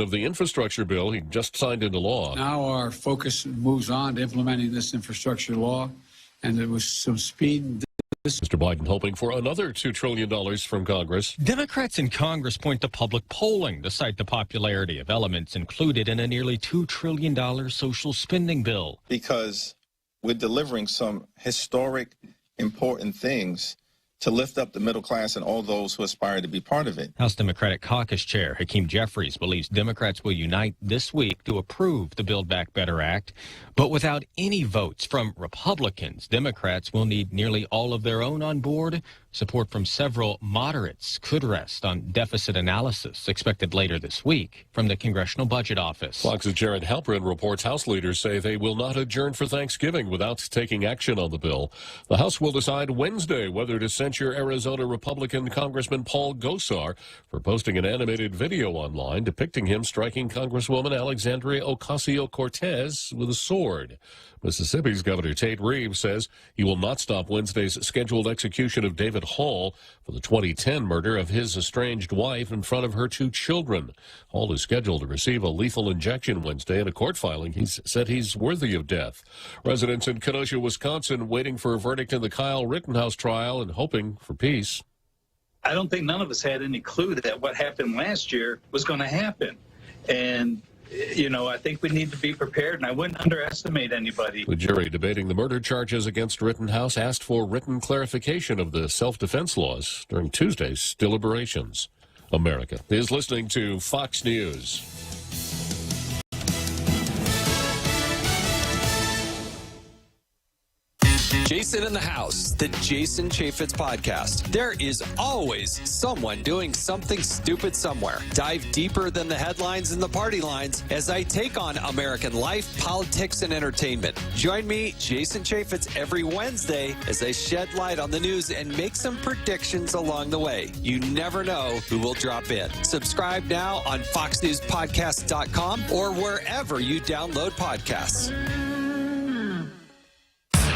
of the infrastructure bill he just signed into law. Now our focus moves on to implementing this infrastructure law, and there was some speed. Mr. Biden hoping for another $2 trillion from Congress. Democrats in Congress point to public polling to cite the popularity of elements included in a nearly $2 trillion social spending bill. Because we're delivering some historic, important things to lift up the middle class and all those who aspire to be part of it. House Democratic Caucus Chair Hakeem Jeffries believes Democrats will unite this week to approve the Build Back Better Act. But without any votes from Republicans, Democrats will need nearly all of their own on board. Support from several moderates could rest on deficit analysis expected later this week from the Congressional Budget Office. Fox's Jared Halperin reports House leaders say they will not adjourn for Thanksgiving without taking action on the bill. The House will decide Wednesday whether to censure Arizona Republican Congressman Paul Gosar for posting an animated video online depicting him striking Congresswoman Alexandria Ocasio-Cortez with a sword. Mississippi's Governor Tate Reeves says he will not stop Wednesday's scheduled execution of David Hall for the 2010 murder of his estranged wife in front of her 2 children. Hall is scheduled to receive a lethal injection Wednesday. In a court filing, he said he's worthy of death. Residents in Kenosha, Wisconsin, waiting for a verdict in the Kyle Rittenhouse trial and hoping for peace. I don't think none of us had any clue that what happened last year was going to happen. And you know, I think we need to be prepared, and I wouldn't underestimate anybody. The jury debating the murder charges against Rittenhouse asked for written clarification of the self-defense laws during Tuesday's deliberations. America is listening to Fox News. Jason in the House, the Jason Chaffetz podcast. There is always someone doing something stupid somewhere. Dive deeper than the headlines and the party lines as I take on American life, politics, and entertainment. Join me, Jason Chaffetz, every Wednesday as I shed light on the news and make some predictions along the way. You never know who will drop in. Subscribe now on foxnewspodcast.com or wherever you download podcasts.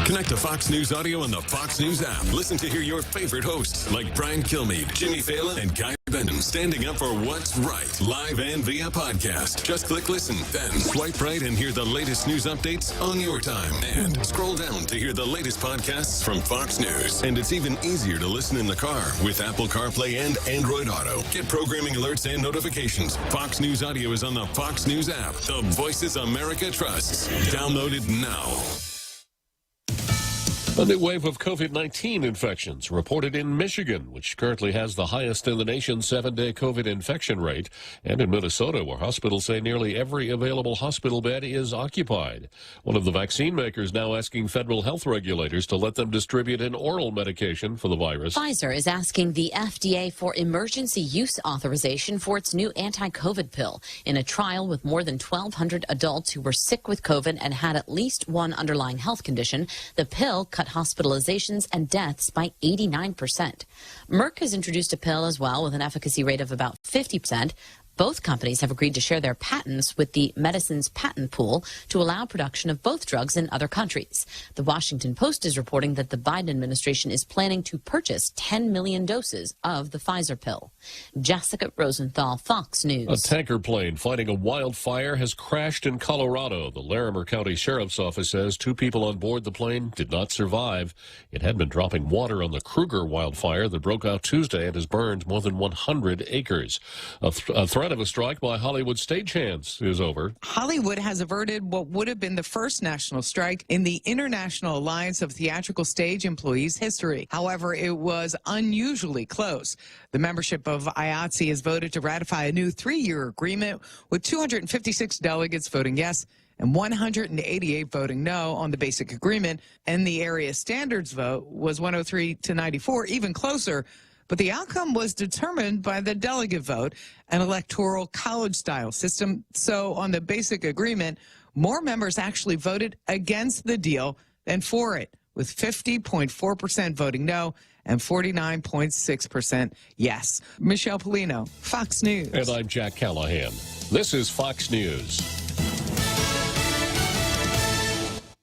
Connect to Fox News Audio on the Fox News app. Listen to hear your favorite hosts like Brian Kilmeade, Jimmy Fallon, and Guy Benton standing up for what's right, live and via podcast. Just click listen, then swipe right and hear the latest news updates on your time. And scroll down to hear the latest podcasts from Fox News. And it's even easier to listen in the car with Apple CarPlay and Android Auto. Get programming alerts and notifications. Fox News Audio is on the Fox News app. The voices America trusts. Download it now. A new wave of COVID-19 infections reported in Michigan, which currently has the highest in the nation 7-day COVID infection rate, and in Minnesota, where hospitals say nearly every available hospital bed is occupied. One of the vaccine makers now asking federal health regulators to let them distribute an oral medication for the virus. Pfizer is asking the FDA for emergency use authorization for its new anti-COVID pill in a trial with more than 1,200 adults who were sick with COVID and had at least one underlying health condition. The pill cut hospitalizations and deaths by 89%. Merck has introduced a pill as well with an efficacy rate of about 50%. Both companies have agreed to share their patents with the medicines patent pool to allow production of both drugs in other countries. The Washington Post is reporting that the Biden administration is planning to purchase 10 million doses of the Pfizer pill. Jessica Rosenthal, Fox News. A tanker plane fighting a wildfire has crashed in Colorado. The Larimer County Sheriff's Office says 2 people on board the plane did not survive. It had been dropping water on the Kruger wildfire that broke out Tuesday and has burned more than 100 acres. A threat of a strike by Hollywood stagehands is over. Hollywood has averted what would have been the first national strike in the International Alliance of Theatrical Stage Employees history. However, it was unusually close. The membership of IATSE has voted to ratify a new 3-year agreement with 256 delegates voting yes and 188 voting no on the basic agreement, and the area standards vote was 103 to 94, even closer. But the outcome was determined by the delegate vote, an electoral college-style system. So on the basic agreement, more members actually voted against the deal than for it, with 50.4% voting no and 49.6% yes. Michelle Polino, Fox News. And I'm Jack Callahan. This is Fox News.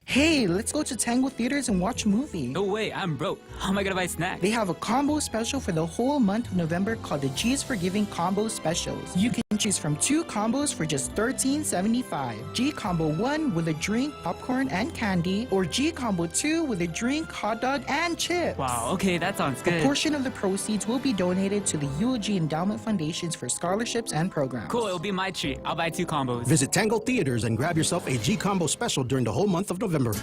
Hey, let's go to Tango Theaters and watch a movie. No way, I'm broke. How am I gonna buy snacks? They have a combo special for the whole month of November called the Cheese for Giving Combo Specials. You can Choose from 2 combos for just $13.75. G Combo 1 with a drink, popcorn, and candy, or G Combo 2 with a drink, hot dog, and chips. Wow, okay, that sounds good. A portion of the proceeds will be donated to the UOG Endowment Foundations for scholarships and programs. Cool, it'll be my treat. I'll buy 2 combos. Visit Tango Theaters and grab yourself a G Combo special during the whole month of November.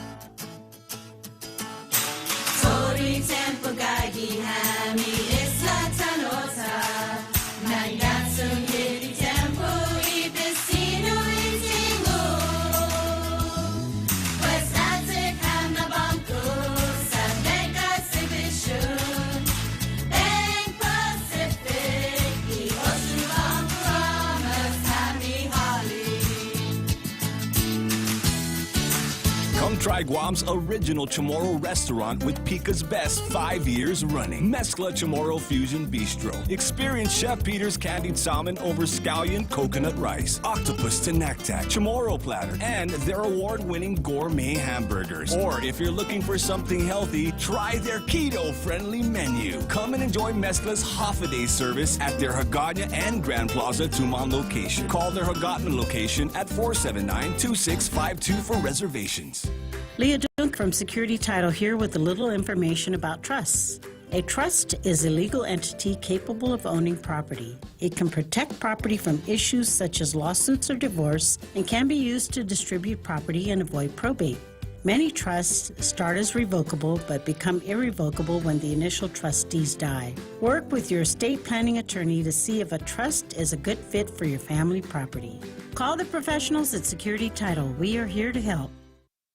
Try Guam's original Chamorro restaurant with Pica's best 5 years running. Mezcla Chamorro Fusion Bistro. Experience Chef Peter's candied salmon over scallion coconut rice, octopus to naktak, Chamorro platter, and their award-winning gourmet hamburgers. Or if you're looking for something healthy, try their keto-friendly menu. Come and enjoy Mezcla's half-a-day service at their Hagåtña and Grand Plaza Tumon location. Call their Hagåtña location at 479-2652 for reservations. Leah Dunk from Security Title here with a little information about trusts. A trust is a legal entity capable of owning property. It can protect property from issues such as lawsuits or divorce and can be used to distribute property and avoid probate. Many trusts start as revocable but become irrevocable when the initial trustees die. Work with your estate planning attorney to see if a trust is a good fit for your family property. Call the professionals at Security Title. We are here to help.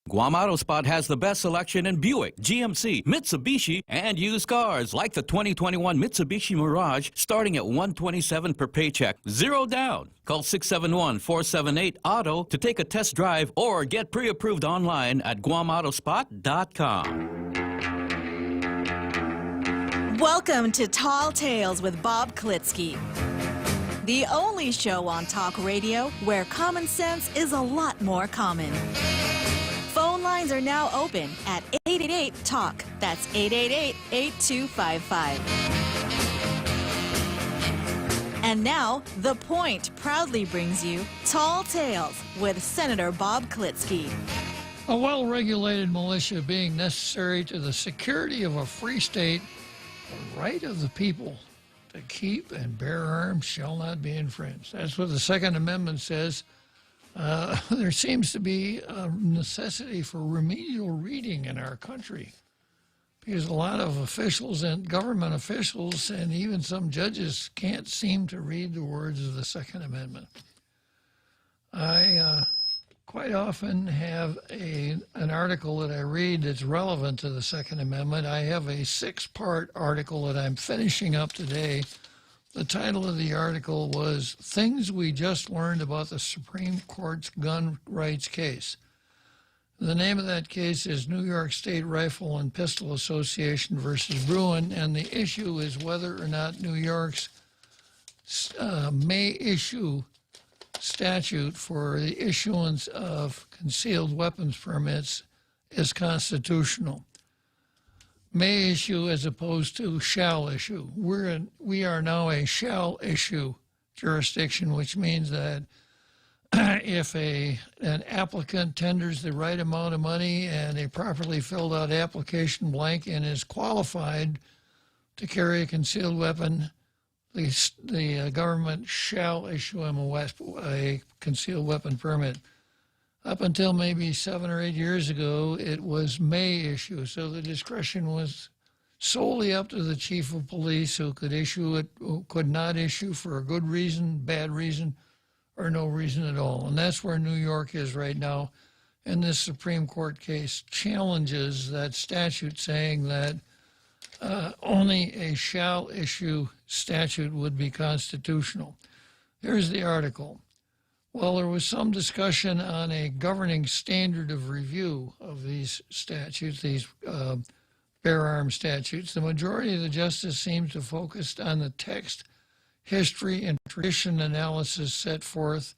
Guam Auto Spot has the best selection in Buick, GMC, Mitsubishi, and used cars like the 2021 Mitsubishi Mirage starting at $127 per paycheck, 0 down. Call 671-478-AUTO to take a test drive or get pre-approved online at GuamAutospot.com. Welcome to Tall Tales with Bob Klitzkie, the only show on talk radio where common sense is a lot more common. Phone lines are now open at 888-TALK. That's 888-8255. And now, The Point proudly brings you Tall Tales with Senator Bob Klitzkie. A well-regulated militia being necessary to the security of a free state, the right of the people to keep and bear arms shall not be infringed. That's what the Second Amendment says. There seems to be a necessity for remedial reading in our country because a lot of officials and government officials and even some judges can't seem to read the words of the Second Amendment. I quite often have an article that I read that's relevant to the Second Amendment. I have a 6-part article that I'm finishing up today. The title of the article was Things We Just Learned About the Supreme Court's Gun Rights Case. The name of that case is New York State Rifle and Pistol Association versus Bruin, and the issue is whether or not New York's may issue statute for the issuance of concealed weapons permits is constitutional. May issue as opposed to shall issue. We are now a shall issue jurisdiction, which means that if an applicant tenders the right amount of money and a properly filled out application blank and is qualified to carry a concealed weapon, the government shall issue him a concealed weapon permit. Up until maybe 7 or 8 years ago, it was may issue, so the discretion was solely up to the chief of police, who could issue it, who could not issue for a good reason, bad reason, or no reason at all. And that's where New York is right now. And this Supreme Court case challenges that statute, saying that only a shall issue statute would be constitutional. Here's the article. Well, there was some discussion on a governing standard of review of these statutes, these bear arms statutes. The majority of the justice seems to focus on the text, history, and tradition analysis set forth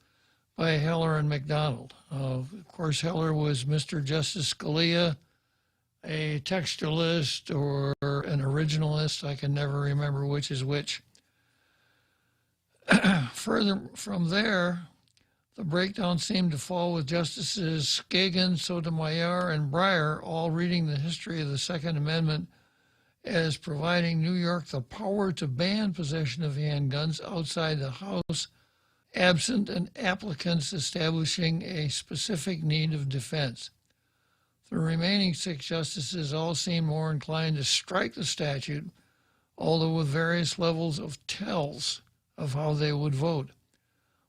by Heller and McDonald. Of course, Heller was Mr. Justice Scalia, a textualist or an originalist. I can never remember which is which. Further from there, the breakdown seemed to fall with Justices Kagan, Sotomayor, and Breyer all reading the history of the Second Amendment as providing New York the power to ban possession of handguns outside the house, absent an applicant's establishing a specific need of defense. The remaining 6 justices all seemed more inclined to strike the statute, although with various levels of tells of how they would vote.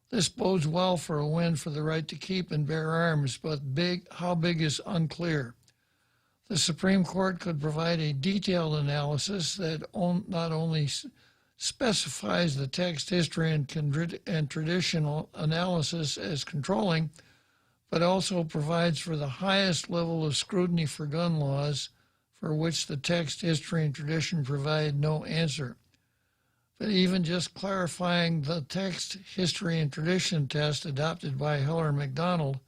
This bodes well for a win for the right to keep and bear arms, but how big is unclear. The Supreme Court could provide a detailed analysis that not only specifies the text, history, and traditional analysis as controlling, but also provides for the highest level of scrutiny for gun laws, for which the text, history, and tradition provide no answer. But even just clarifying the text, history, and tradition test adopted by Heller McDonald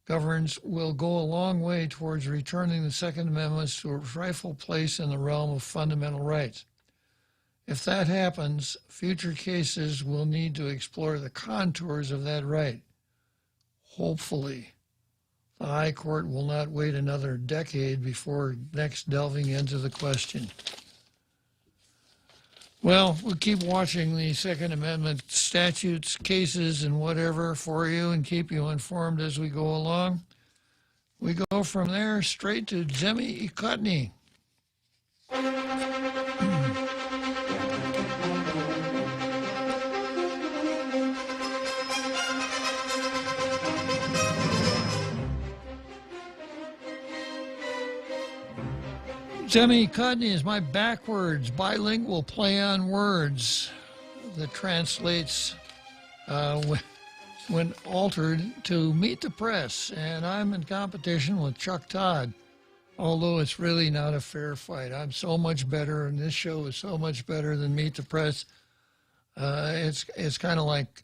governs will go a long way towards returning the Second Amendment to its rightful place in the realm of fundamental rights. If that happens, future cases will need to explore the contours of that right. Hopefully, the High Court will not wait another decade before next delving into the question. Well, we'll keep watching the Second Amendment statutes, cases, and whatever for you and keep you informed as we go along. We go from there straight to Jimmy Ikotny. Jimmy Ikotny is my backwards bilingual play on words that translates when altered to Meet the Press, and I'm in competition with Chuck Todd, although it's really not a fair fight. I'm so much better, and this show is so much better than Meet the Press. It's kind of like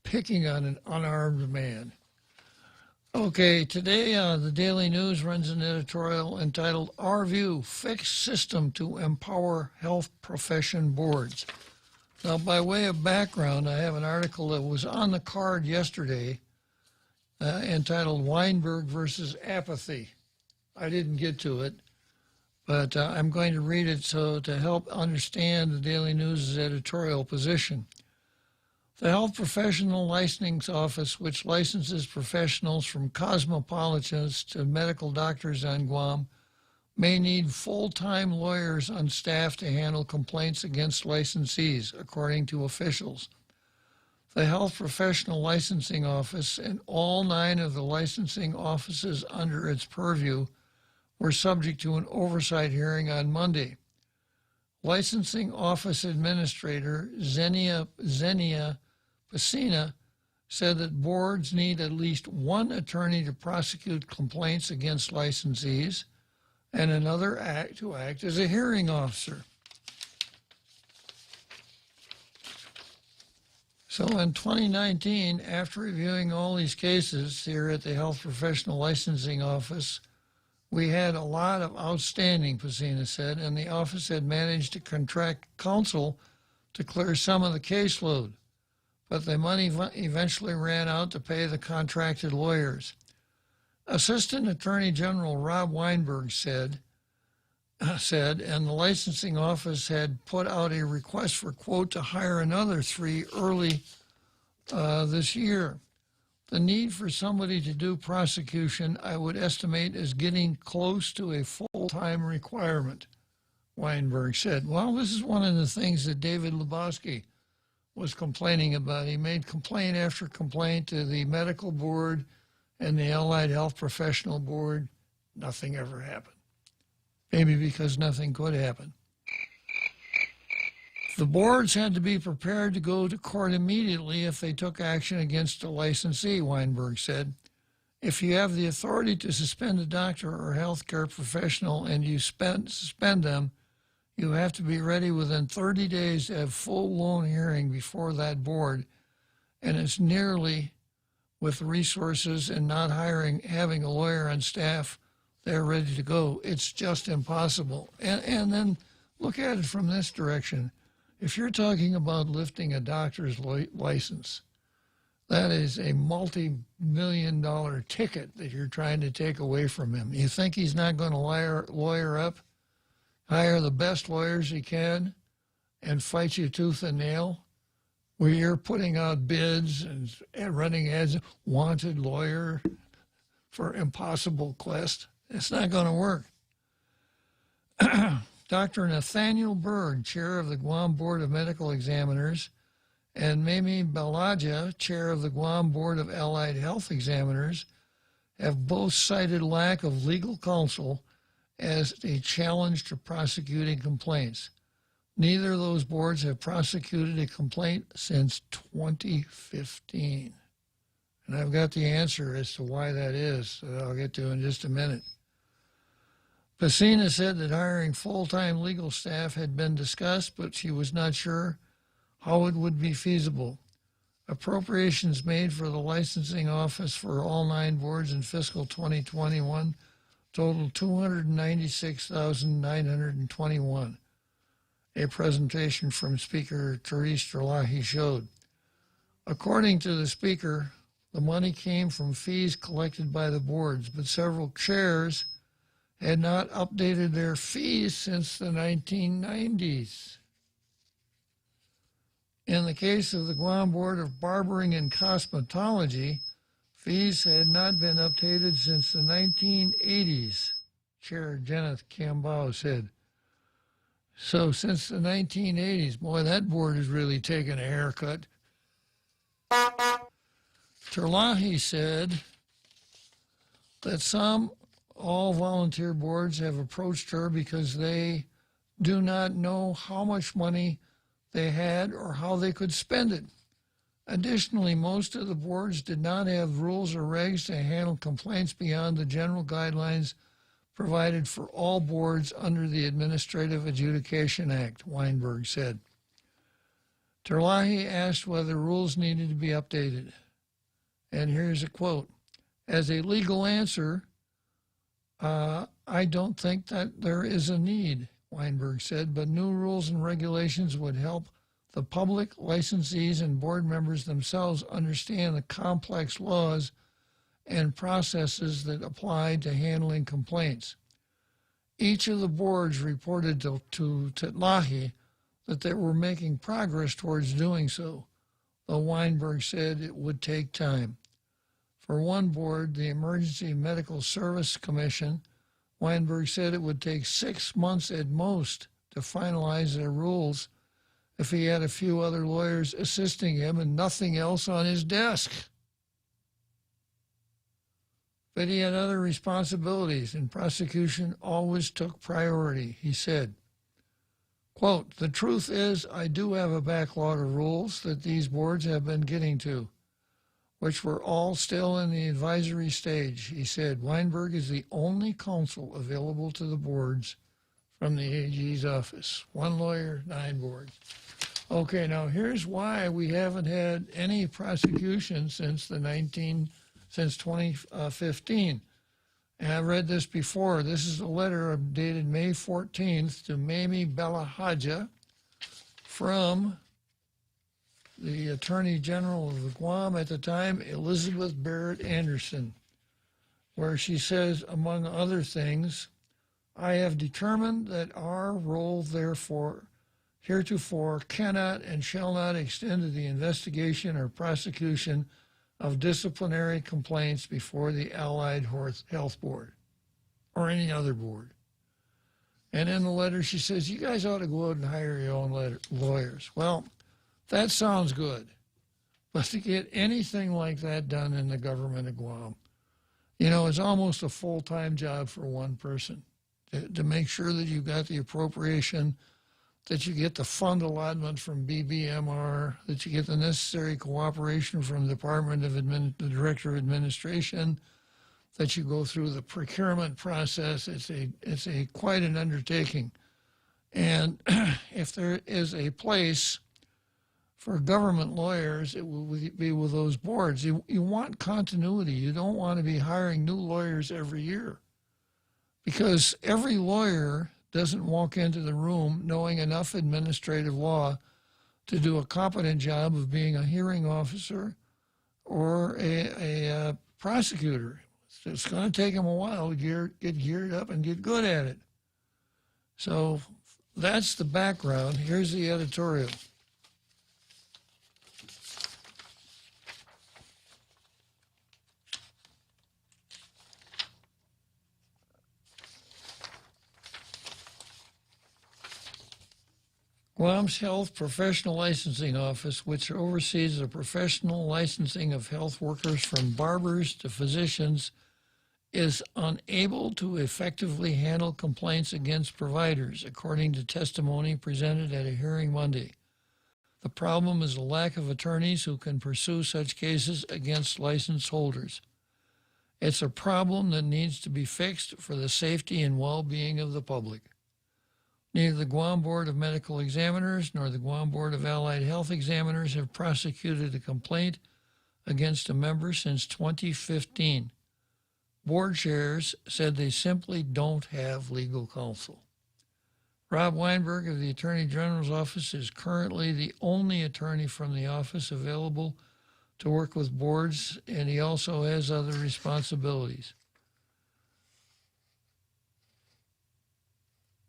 picking on an unarmed man. Okay, today the Daily News runs an editorial entitled Our View, Fixed System to Empower Health Profession Boards. Now, by way of background, I have an article that was on the card yesterday entitled Weinberg versus Apathy. I didn't get to it, but I'm going to read it to help understand the Daily News' editorial position. The Health Professional Licensing Office, which licenses professionals from cosmopolitans to medical doctors on Guam, may need full-time lawyers on staff to handle complaints against licensees, according to officials. The Health Professional Licensing Office and all 9 of the licensing offices under its purview were subject to an oversight hearing on Monday. Licensing Office Administrator Xenia Pacina said that boards need at least 1 attorney to prosecute complaints against licensees and another to act as a hearing officer. So in 2019, after reviewing all these cases here at the Health Professional Licensing Office, we had a lot of outstanding, Pacina said, and the office had managed to contract counsel to clear some of the caseload. But the money eventually ran out to pay the contracted lawyers. Assistant Attorney General Rob Weinberg said, and the licensing office had put out a request for, quote, to hire another 3 early this year. The need for somebody to do prosecution, I would estimate, is getting close to a full-time requirement, Weinberg said. Well, this is one of the things that David Lebowski was complaining about. He made complaint after complaint to the medical board and the Allied Health Professional Board. Nothing ever happened. Maybe because nothing could happen. The boards had to be prepared to go to court immediately if they took action against a licensee, Weinberg said. If you have the authority to suspend a doctor or healthcare professional and you suspend them, you have to be ready within 30 days to have full-blown hearing before that board, and it's nearly, with resources and not having a lawyer on staff, they're ready to go. It's just impossible. And then look at it from this direction. If you're talking about lifting a doctor's license, that is a multi-million-dollar ticket that you're trying to take away from him. You think he's not going to lawyer up, hire the best lawyers he can, and fight you tooth and nail? Where you're putting out bids and running ads, wanted lawyer for impossible quest. It's not going to work. Dr. Nathaniel Berg, chair of the Guam Board of Medical Examiners, and Mimi Balaja, chair of the Guam Board of Allied Health Examiners, have both cited lack of legal counsel as a challenge to prosecuting complaints. Neither of those boards have prosecuted a complaint since 2015. And I've got the answer as to why that is, that I'll get to in just a minute. Pacina said that hiring full-time legal staff had been discussed, but she was not sure how it would be feasible. Appropriations made for the licensing office for all 9 boards in fiscal 2021 totaled $296,921. A presentation from Speaker Therese Terlahi showed. According to the Speaker, the money came from fees collected by the boards, but several chairs had not updated their fees since the 1990s. In the case of the Guam Board of Barbering and Cosmetology, fees had not been updated since the 1980s, Chair Jeneth Cambao said. So since the 1980s, boy, that board has really taken a haircut. Terlahi said that some all-volunteer boards have approached her because they do not know how much money they had or how they could spend it. Additionally, most of the boards did not have rules or regs to handle complaints beyond the general guidelines provided for all boards under the Administrative Adjudication Act, Weinberg said. Terlahi asked whether rules needed to be updated. And here's a quote. As a legal answer, I don't think that there is a need, Weinberg said, but new rules and regulations would help the public, licensees, and board members themselves understand the complex laws and processes that apply to handling complaints. Each of the boards reported to Terlahi that they were making progress towards doing so, though Weinberg said it would take time. For one board, the Emergency Medical Service Commission, Weinberg said it would take 6 months at most to finalize their rules if he had a few other lawyers assisting him and nothing else on his desk. But he had other responsibilities, and prosecution always took priority, he said. Quote, the truth is I do have a backlog of rules that these boards have been getting to, which were all still in the advisory stage, he said. Weinberg is the only counsel available to the boards from the AG's office. 1 lawyer, 9 boards. Okay, now here's why we haven't had any prosecution since 2015. And I've read this before. This is a letter dated May 14th to Mimi Balahaja from the Attorney General of the Guam at the time, Elizabeth Barrett Anderson, where she says, among other things, I have determined that our role, therefore, heretofore cannot and shall not extend to the investigation or prosecution of disciplinary complaints before the Allied Health Board or any other board. And in the letter she says, you guys ought to go out and hire your own lawyers. Well, that sounds good, but to get anything like that done in the government of Guam, you know, it's almost a full-time job for one person to make sure that you've got the appropriation, that you get the fund allotment from BBMR, that you get the necessary cooperation from the the Director of Administration, that you go through the procurement process. It's quite an undertaking. And if there is a place for government lawyers, it will be with those boards. You want continuity. You don't want to be hiring new lawyers every year, because every lawyer doesn't walk into the room knowing enough administrative law to do a competent job of being a hearing officer or a prosecutor. So it's going to take him a while to get geared up and get good at it. So that's the background. Here's the editorial. Guam's Health Professional Licensing Office, which oversees the professional licensing of health workers from barbers to physicians, is unable to effectively handle complaints against providers, according to testimony presented at a hearing Monday. The problem is a lack of attorneys who can pursue such cases against license holders. It's a problem that needs to be fixed for the safety and well-being of the public. Neither the Guam Board of Medical Examiners nor the Guam Board of Allied Health Examiners have prosecuted a complaint against a member since 2015. Board chairs said they simply don't have legal counsel. Rob Weinberg of the Attorney General's office is currently the only attorney from the office available to work with boards, and he also has other responsibilities.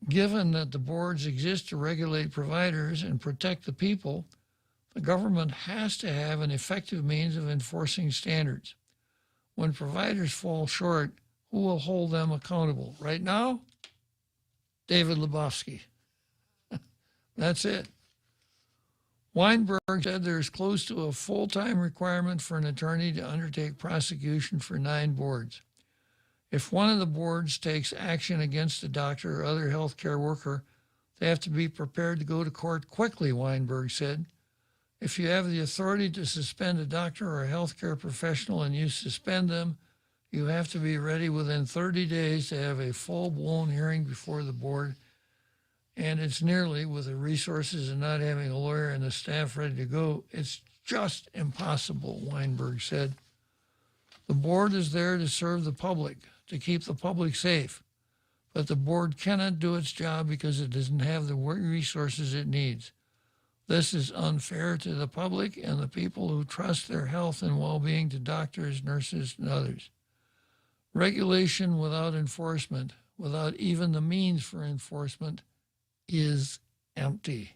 Given that the boards exist to regulate providers and protect the people, the government has to have an effective means of enforcing standards. When providers fall short, who will hold them accountable? Right now, David Lebowski. That's it. Weinberg said there's close to a full-time requirement for an attorney to undertake prosecution for 9 boards. If one of the boards takes action against a doctor or other healthcare worker, they have to be prepared to go to court quickly, Weinberg said. If you have the authority to suspend a doctor or a healthcare professional and you suspend them, you have to be ready within 30 days to have a full-blown hearing before the board. And it's nearly, with the resources and not having a lawyer and the staff ready to go, it's just impossible, Weinberg said. The board is there to serve the public, to keep the public safe, but the board cannot do its job because it doesn't have the resources it needs. This is unfair to the public and the people who trust their health and well-being to doctors, nurses, and others. Regulation without enforcement, without even the means for enforcement, is empty.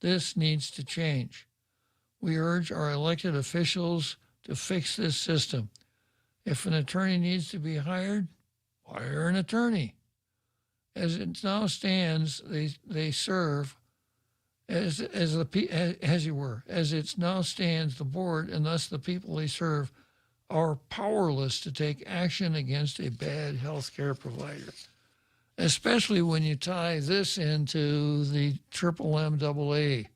This needs to change. We urge our elected officials to fix this system. If an attorney needs to be hired, hire an attorney. As it now stands, they serve as it now stands, the board and thus the people they serve are powerless to take action against a bad health care provider, especially when you tie this into the MMAA,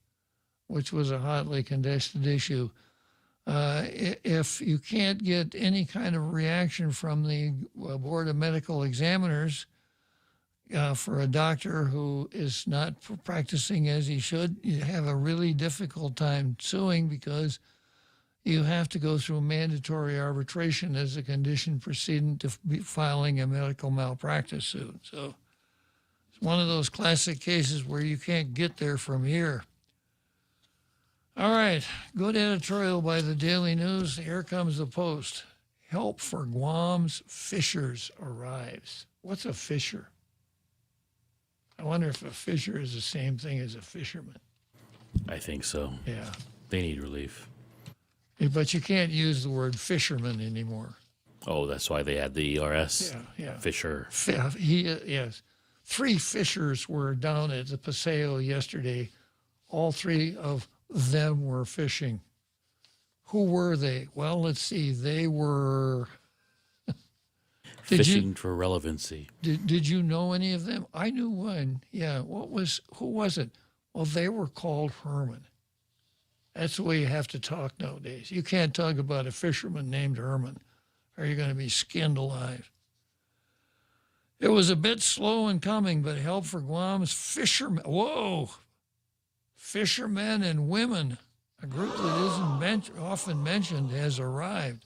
which was a hotly contested issue. If you can't get any kind of reaction from the Board of Medical Examiners for a doctor who is not practicing as he should, you have a really difficult time suing because you have to go through mandatory arbitration as a condition precedent to be filing a medical malpractice suit. So it's one of those classic cases where you can't get there from here. All right, good editorial by the Daily News. Here comes the Post. Help for Guam's fishers arrives. What's a fisher? I wonder if a fisher is the same thing as a fisherman. I think so. Yeah. They need relief. But you can't use the word fisherman anymore. Oh, that's why they had the ERS. Yeah. Fisher. Yes. 3 fishers were down at the Paseo yesterday. All 3 of them were fishing. Who were they? Well, let's see. They were fishing for relevancy. Did you know any of them? I knew one. Yeah. Who was it? Well, they were called Herman. That's the way you have to talk nowadays. You can't talk about a fisherman named Herman, or you're going to be skinned alive. It was a bit slow in coming, but help for Guam's fishermen. Whoa! Fishermen and women, a group that isn't often mentioned, has arrived.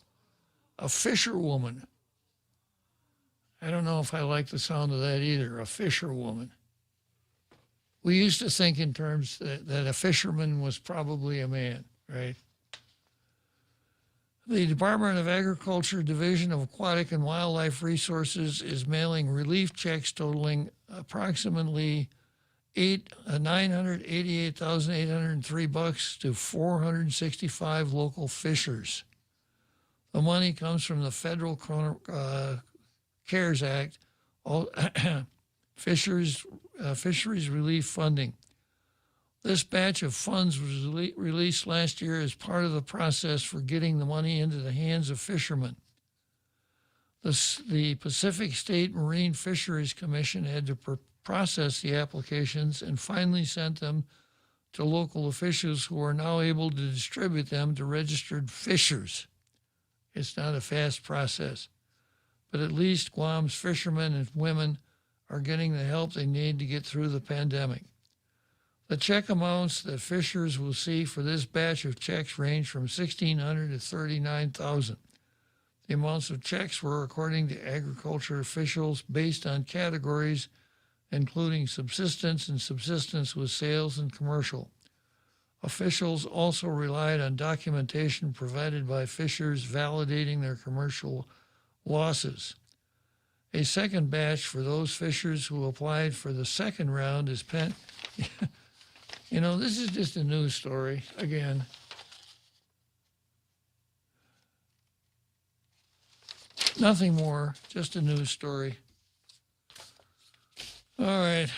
A fisherwoman. I don't know if I like the sound of that either, a fisherwoman. We used to think in terms that a fisherman was probably a man, right? The Department of Agriculture Division of Aquatic and Wildlife Resources is mailing relief checks totaling approximately $988,803 to 465 local fishers. The money comes from the Federal CARES Act, fisheries relief funding. This batch of funds was released last year as part of the process for getting the money into the hands of fishermen. The Pacific State Marine Fisheries Commission had to process the applications and finally sent them to local officials who are now able to distribute them to registered fishers. It's not a fast process, but at least Guam's fishermen and women are getting the help they need to get through the pandemic. The check amounts that fishers will see for this batch of checks range from $1,600 to $39,000. The amounts of checks were, according to agriculture officials, based on categories including subsistence and subsistence with sales and commercial. Officials also relied on documentation provided by fishers validating their commercial losses. A second batch for those fishers who applied for the second round is You know, this is just a news story, again. Nothing more, just a news story. All right,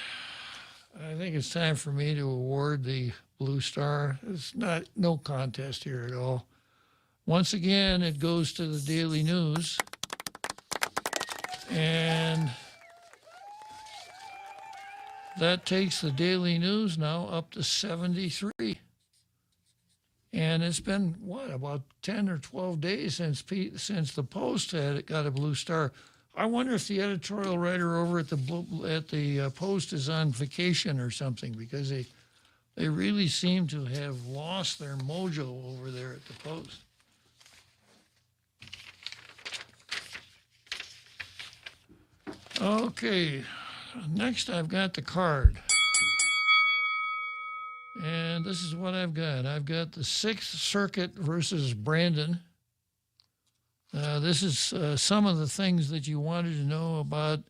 I think it's time for me to award the Blue Star. It's no contest here at all. Once again, it goes to the Daily News. And that takes the Daily News now up to 73. And it's been, about 10 or 12 days since the Post got a Blue Star. I wonder if the editorial writer over at the Post is on vacation or something, because they really seem to have lost their mojo over there at the Post. Okay, next I've got the card. And this is what I've got. I've got the 6th Circuit versus Brandon. This is some of the things that you wanted to know about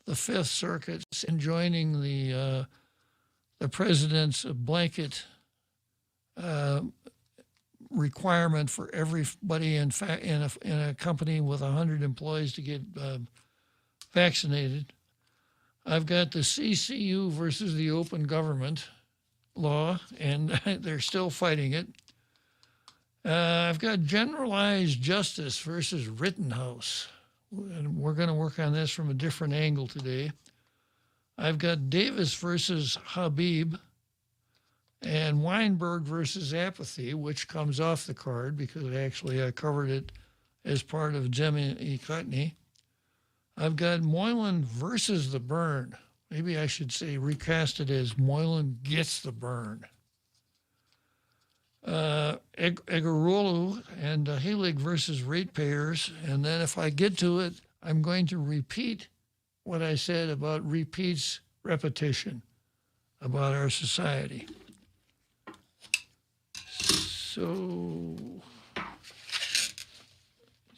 the 5th Circuit enjoining the president's blanket requirement for everybody in a company with 100 employees to get vaccinated. I've got the CCU versus the open government law, and they're still fighting it. I've got generalized justice versus Rittenhouse, and we're going to work on this from a different angle today. I've got Davis versus Habib, and Weinberg versus apathy, which comes off the card because actually I covered it as part of Jimmy Cutney. I've got Moylan versus the burn. Maybe I should say recast it as Moylan gets the burn. Egarolu and Helig versus ratepayers. And then if I get to it, I'm going to repeat what I said about repeats repetition about our society. So, let's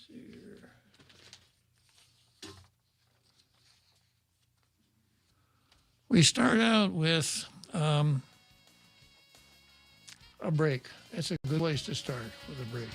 see here. We start out with a break. That's a good place to start, with a break.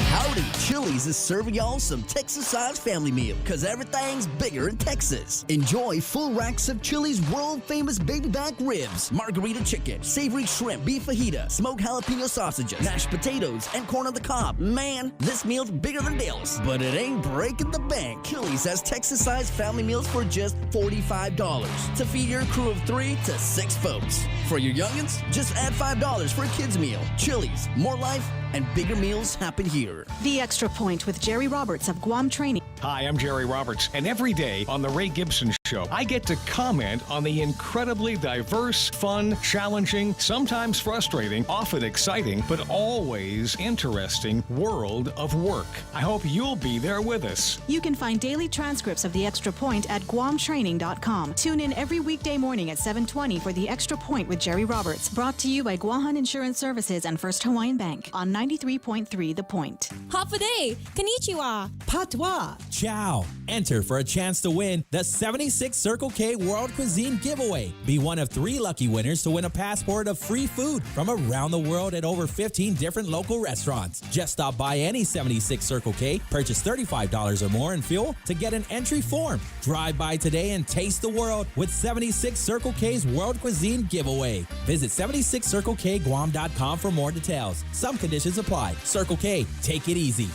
Howdy, Chili's is serving y'all some Texas-sized family meal, because everything's bigger in Texas. Enjoy full racks of Chili's world-famous baby back ribs, margarita chicken, savory shrimp, beef fajita, smoked jalapeno sausages, mashed potatoes, and corn on the cob. Man, this meal's bigger than Bill's, but it ain't breaking the bank. Chili's has Texas-sized family meals for just $45 to feed your crew of 3 to 6 folks. For your youngins, just add $5 for a kid's meal. Chili's, more life and bigger meals happen here. The Extra Point with Jerry Roberts of Guam Training. Hi, I'm Jerry Roberts, and every day on The Ray Gibson show, I get to comment on the incredibly diverse, fun, challenging, sometimes frustrating, often exciting, but always interesting world of work. I hope you'll be there with us. You can find daily transcripts of The Extra Point at guamtraining.com. Tune in every weekday morning at 7:20 for The Extra Point with Jerry Roberts. Brought to you by Guahan Insurance Services and First Hawaiian Bank on 93.3 The Point. Hafude, konnichiwa, Patois. Ciao. Enter for a chance to win the 76 Circle K World Cuisine Giveaway. Be one of 3 lucky winners to win a passport of free food from around the world at over 15 different local restaurants. Just stop by any 76 Circle K, purchase $35 or more in fuel to get an entry form. Drive by today and taste the world with 76 Circle K's World Cuisine Giveaway. Visit 76circlekguam.com for more details. Some conditions apply. Circle K, take it easy.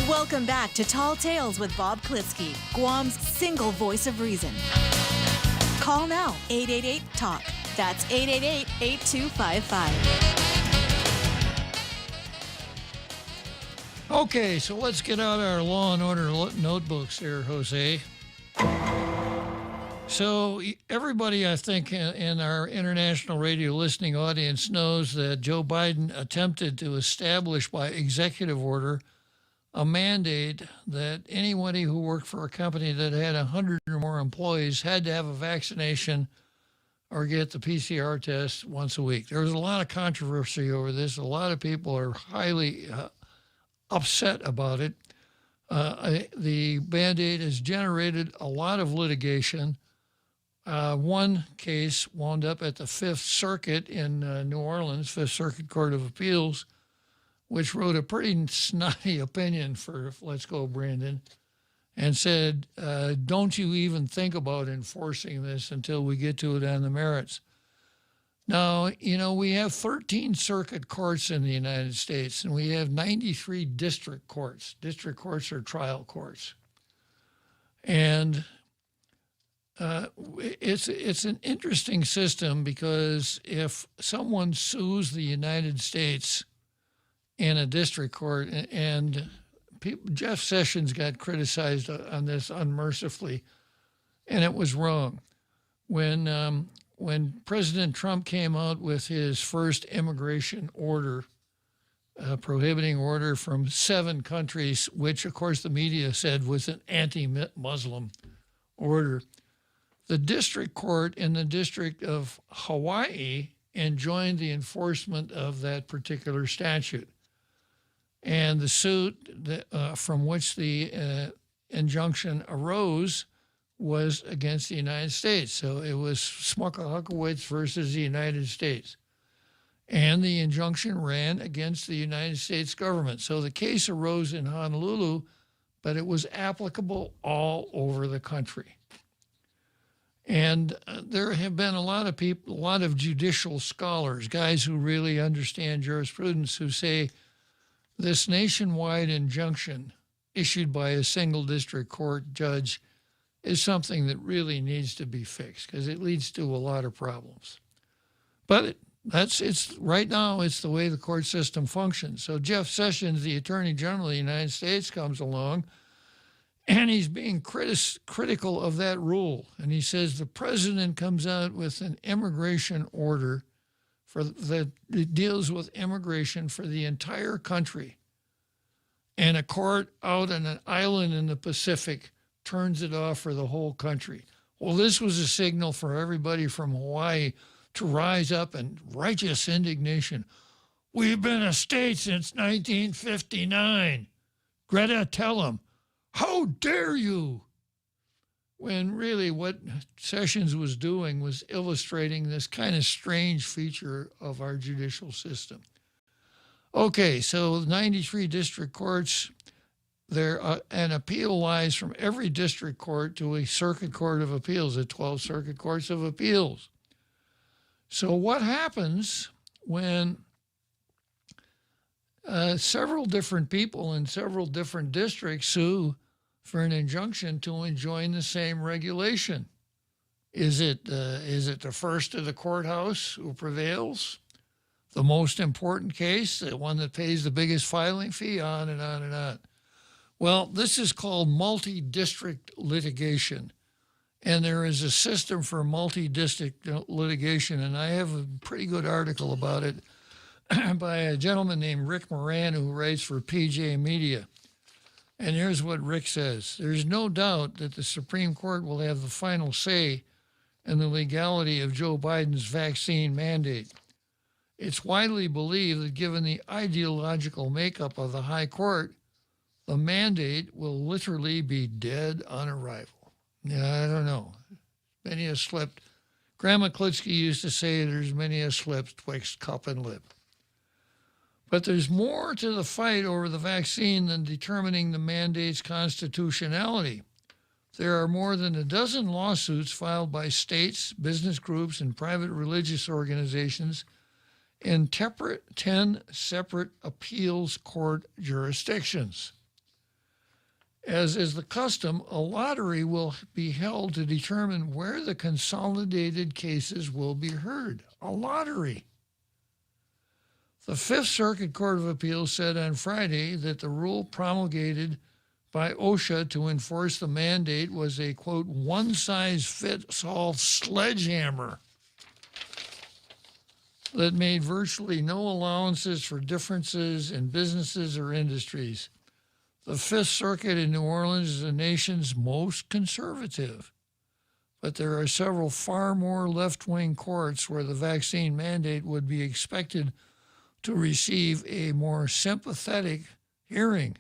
Welcome back to Tall Tales with Bob Klitzkie, Guam's single voice of reason. Call now, 888-TALK. That's 888-8255. Okay, so let's get out our Law and Order notebooks here, Jose. So everybody, I think, in our international radio listening audience knows that Joe Biden attempted to establish by executive order a mandate that anybody who worked for a company that had 100 or more employees had to have a vaccination or get the PCR test once a week. There was a lot of controversy over this. A lot of people are highly upset about it. The mandate has generated a lot of litigation. One case wound up at the Fifth Circuit in New Orleans, Fifth Circuit Court of Appeals, which wrote a pretty snotty opinion for Let's Go Brandon and said, don't you even think about enforcing this until we get to it on the merits. Now, you know, we have 13 circuit courts in the United States, and we have 93 district courts. District courts are trial courts. And it's an interesting system because if someone sues the United States in a district court, and Jeff Sessions got criticized on this unmercifully, and it was wrong. When President Trump came out with his first immigration order, prohibiting order from 7 countries, which of course the media said was an anti-Muslim order, the district court in the District of Hawaii enjoined the enforcement of that particular statute. And the suit from which the injunction arose was against the United States. So it was Smucker-Huckowitz versus the United States. And the injunction ran against the United States government. So the case arose in Honolulu, but it was applicable all over the country. And there have been a lot of people, a lot of judicial scholars, guys who really understand jurisprudence, who say this nationwide injunction issued by a single district court judge is something that really needs to be fixed because it leads to a lot of problems. But it's right now, it's the way the court system functions. So Jeff Sessions, the Attorney General of the United States, comes along and he's being critical of that rule. And he says the president comes out with an immigration order that deals with immigration for the entire country. And a court out on an island in the Pacific turns it off for the whole country. Well, this was a signal for everybody from Hawaii to rise up in righteous indignation. We've been a state since 1959. Greta, tell them, how dare you? When really what Sessions was doing was illustrating this kind of strange feature of our judicial system. Okay, so 93 district courts, an appeal lies from every district court to a circuit court of appeals, the 12 circuit courts of appeals. So what happens when several different people in several different districts sue for an injunction to enjoin the same regulation? Is it the first of the courthouse who prevails? The most important case, the one that pays the biggest filing fee, on and on and on. Well, this is called multi-district litigation. And there is a system for multi-district litigation, and I have a pretty good article about it by a gentleman named Rick Moran who writes for PJ Media. And here's what Rick says. There's no doubt that the Supreme Court will have the final say in the legality of Joe Biden's vaccine mandate. It's widely believed that given the ideological makeup of the High Court, the mandate will literally be dead on arrival. Yeah, I don't know. Many a slipped. Grandma Klitzkie used to say there's many a slip twixt cup and lip. But there's more to the fight over the vaccine than determining the mandate's constitutionality. There are more than a dozen lawsuits filed by states, business groups, and private religious organizations in 10 separate appeals court jurisdictions. As is the custom, a lottery will be held to determine where the consolidated cases will be heard. A lottery. The Fifth Circuit Court of Appeals said on Friday that the rule promulgated by OSHA to enforce the mandate was a, quote, one-size-fits-all sledgehammer that made virtually no allowances for differences in businesses or industries. The Fifth Circuit in New Orleans is the nation's most conservative, but there are several far more left-wing courts where the vaccine mandate would be expected to receive a more sympathetic hearing.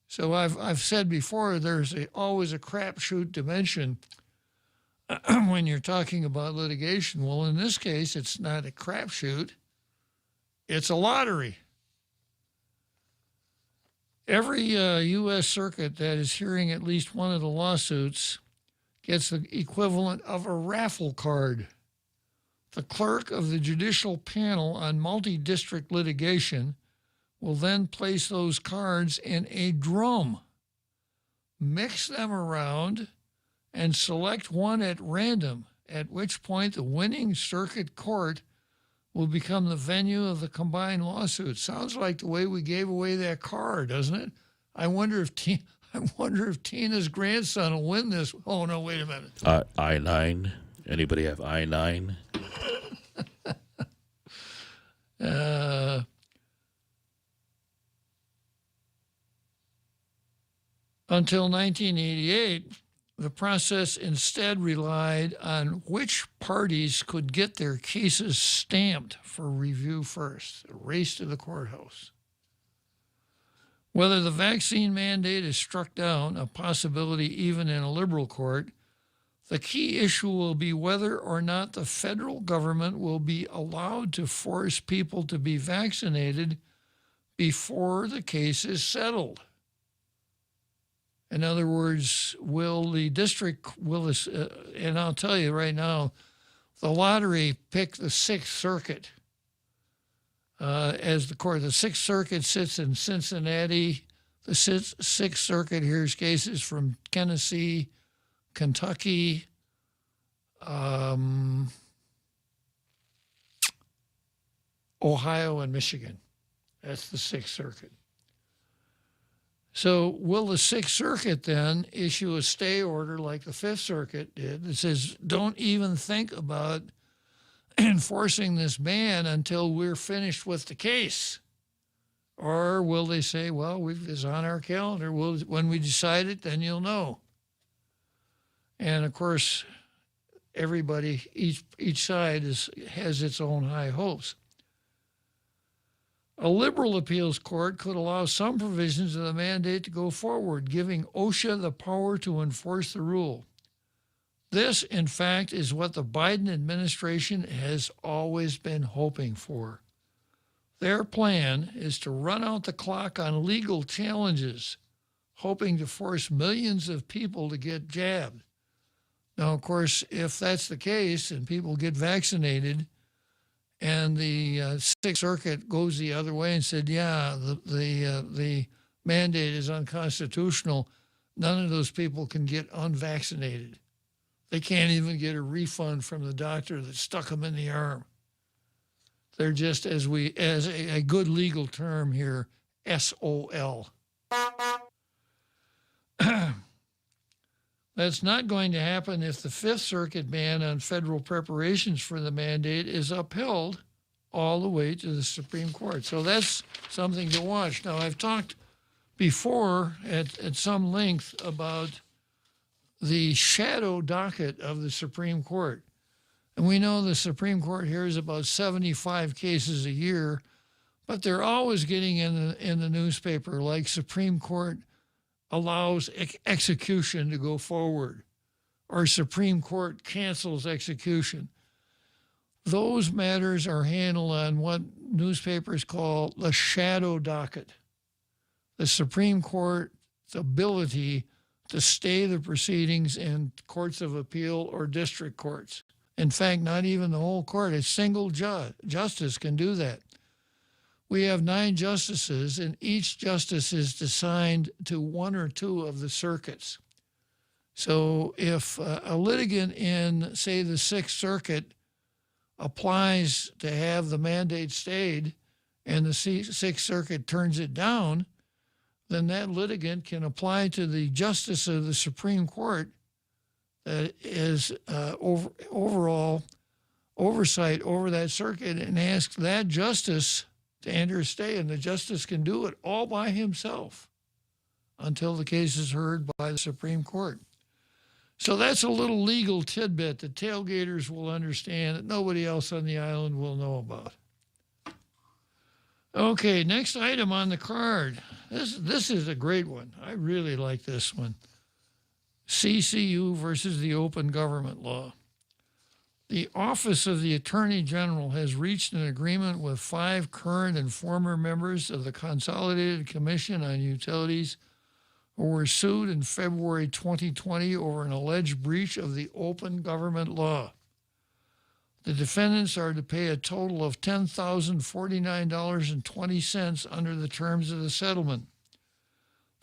So I've said before, there's always a crapshoot dimension when you're talking about litigation. Well, in this case, it's not a crapshoot, it's a lottery. Every U.S. circuit that is hearing at least one of the lawsuits gets the equivalent of a raffle card. The clerk of the judicial panel on multi-district litigation will then place those cards in a drum, mix them around, and select one at random, at which point the winning circuit court will become the venue of the combined lawsuit. Sounds like the way we gave away that car, doesn't it? I wonder if Tina's grandson will win this. Oh, no, wait a minute. I-9. Anybody have I-9? Until 1988, the process instead relied on which parties could get their cases stamped for review first, a race to the courthouse. Whether the vaccine mandate is struck down, a possibility even in a liberal court, the key issue will be whether or not the federal government will be allowed to force people to be vaccinated before the case is settled. In other words, will the district, and I'll tell you right now, the lottery picked the Sixth Circuit as the court. The Sixth Circuit sits in Cincinnati. The Sixth Circuit hears cases from Tennessee, Kentucky, Ohio, and Michigan. That's the Sixth Circuit. So will the Sixth Circuit then issue a stay order like the Fifth Circuit did that says, don't even think about enforcing this ban until we're finished with the case? Or will they say, well, it's on our calendar. When we decide it, then you'll know. And, of course, everybody, each side has its own high hopes. A liberal appeals court could allow some provisions of the mandate to go forward, giving OSHA the power to enforce the rule. This, in fact, is what the Biden administration has always been hoping for. Their plan is to run out the clock on legal challenges, hoping to force millions of people to get jabbed. Now, of course, if that's the case and people get vaccinated, and the Sixth Circuit goes the other way and said, yeah, the mandate is unconstitutional, none of those people can get unvaccinated. They can't even get a refund from the doctor that stuck them in the arm. They're just, as a good legal term here, SOL. That's not going to happen if the Fifth Circuit ban on federal preparations for the mandate is upheld all the way to the Supreme Court. So that's something to watch. Now, I've talked before at some length about the shadow docket of the Supreme Court. And we know the Supreme Court hears about 75 cases a year, but they're always getting in the newspaper like Supreme Court allows execution to go forward, or Supreme Court cancels execution. Those matters are handled on what newspapers call the shadow docket. The Supreme Court's ability to stay the proceedings in courts of appeal or district courts. In fact, not even the whole court, a single justice can do that. We have 9 justices, and each justice is assigned to 1 or 2 of the circuits. So if a litigant in, say, the Sixth Circuit applies to have the mandate stayed and the Sixth Circuit turns it down, then that litigant can apply to the justice of the Supreme Court that is overall oversight over that circuit and ask that justice to enter a stay, and the justice can do it all by himself until the case is heard by the Supreme Court. So that's a little legal tidbit that tailgaters will understand that nobody else on the island will know about. Okay, next item on the card. This is a great one. I really like this one. CCU versus the Open Government Law. The Office of the Attorney General has reached an agreement with 5 current and former members of the Consolidated Commission on Utilities who were sued in February 2020 over an alleged breach of the open government law. The defendants are to pay a total of $10,049.20 under the terms of the settlement.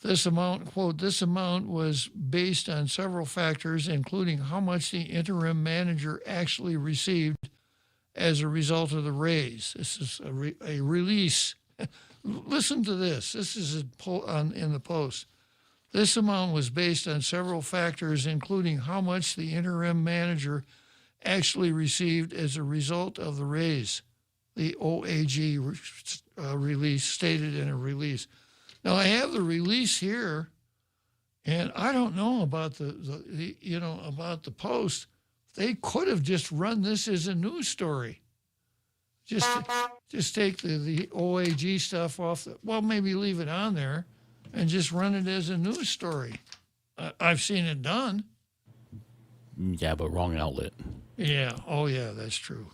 This amount, quote, this amount was based on several factors, including how much the interim manager actually received as a result of the raise. This is a release. Listen to this. This is in the Post. This amount was based on several factors, including how much the interim manager actually received as a result of the raise, the OAG release, stated in a release. Now, I have the release here, and I don't know about about the Post. They could have just run this as a news story. Just take the OAG stuff off. Maybe leave it on there and just run it as a news story. I've seen it done. Yeah, but wrong outlet. Yeah. Oh, yeah, that's true.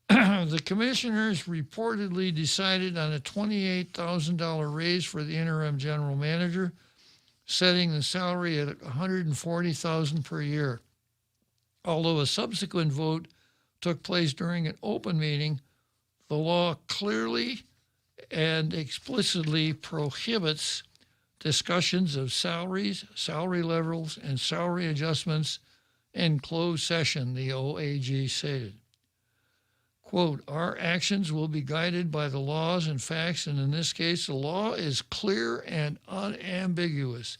The commissioners reportedly decided on a $28,000 raise for the interim general manager, setting the salary at $140,000 per year. Although a subsequent vote took place during an open meeting, the law clearly and explicitly prohibits discussions of salaries, salary levels, and salary adjustments in closed session, the OAG stated. Quote, our actions will be guided by the laws and facts, and in this case, the law is clear and unambiguous.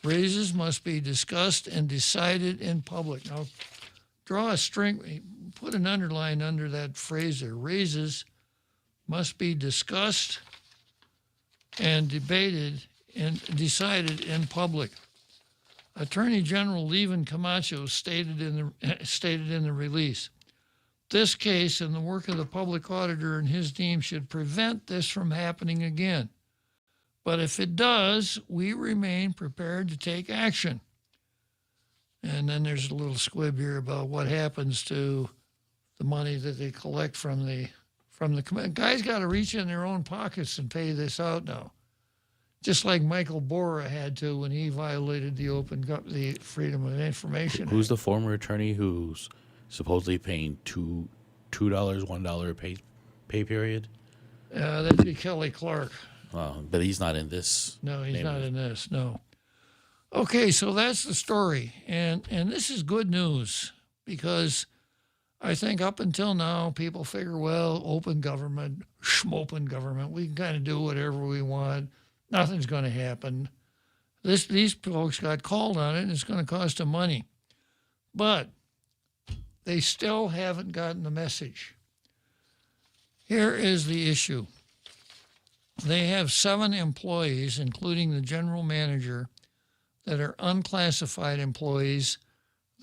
Raises must be discussed and decided in public. Now, draw a string, put an underline under that phrase there. Raises must be discussed and debated and decided in public. Attorney General Levin Camacho stated in the release, this case and the work of the public auditor and his team should prevent this from happening again. But if it does, we remain prepared to take action. And then there's a little squib here about what happens to the money that they collect from the guys got to reach in their own pockets and pay this out now. Just like Michael Bora had to when he violated the Freedom of Information Act. Who's the former attorney who's supposedly paying $2, $1 pay period? That'd be Kelly Clark. But he's not in this. No, he's not in this, no. Okay, so that's the story. And this is good news because I think up until now, people figure, well, open government, schmopen government, we can kind of do whatever we want. Nothing's going to happen. These folks got called on it, and it's going to cost them money. But they still haven't gotten the message. Here is the issue. They have 7 employees, including the general manager, that are unclassified employees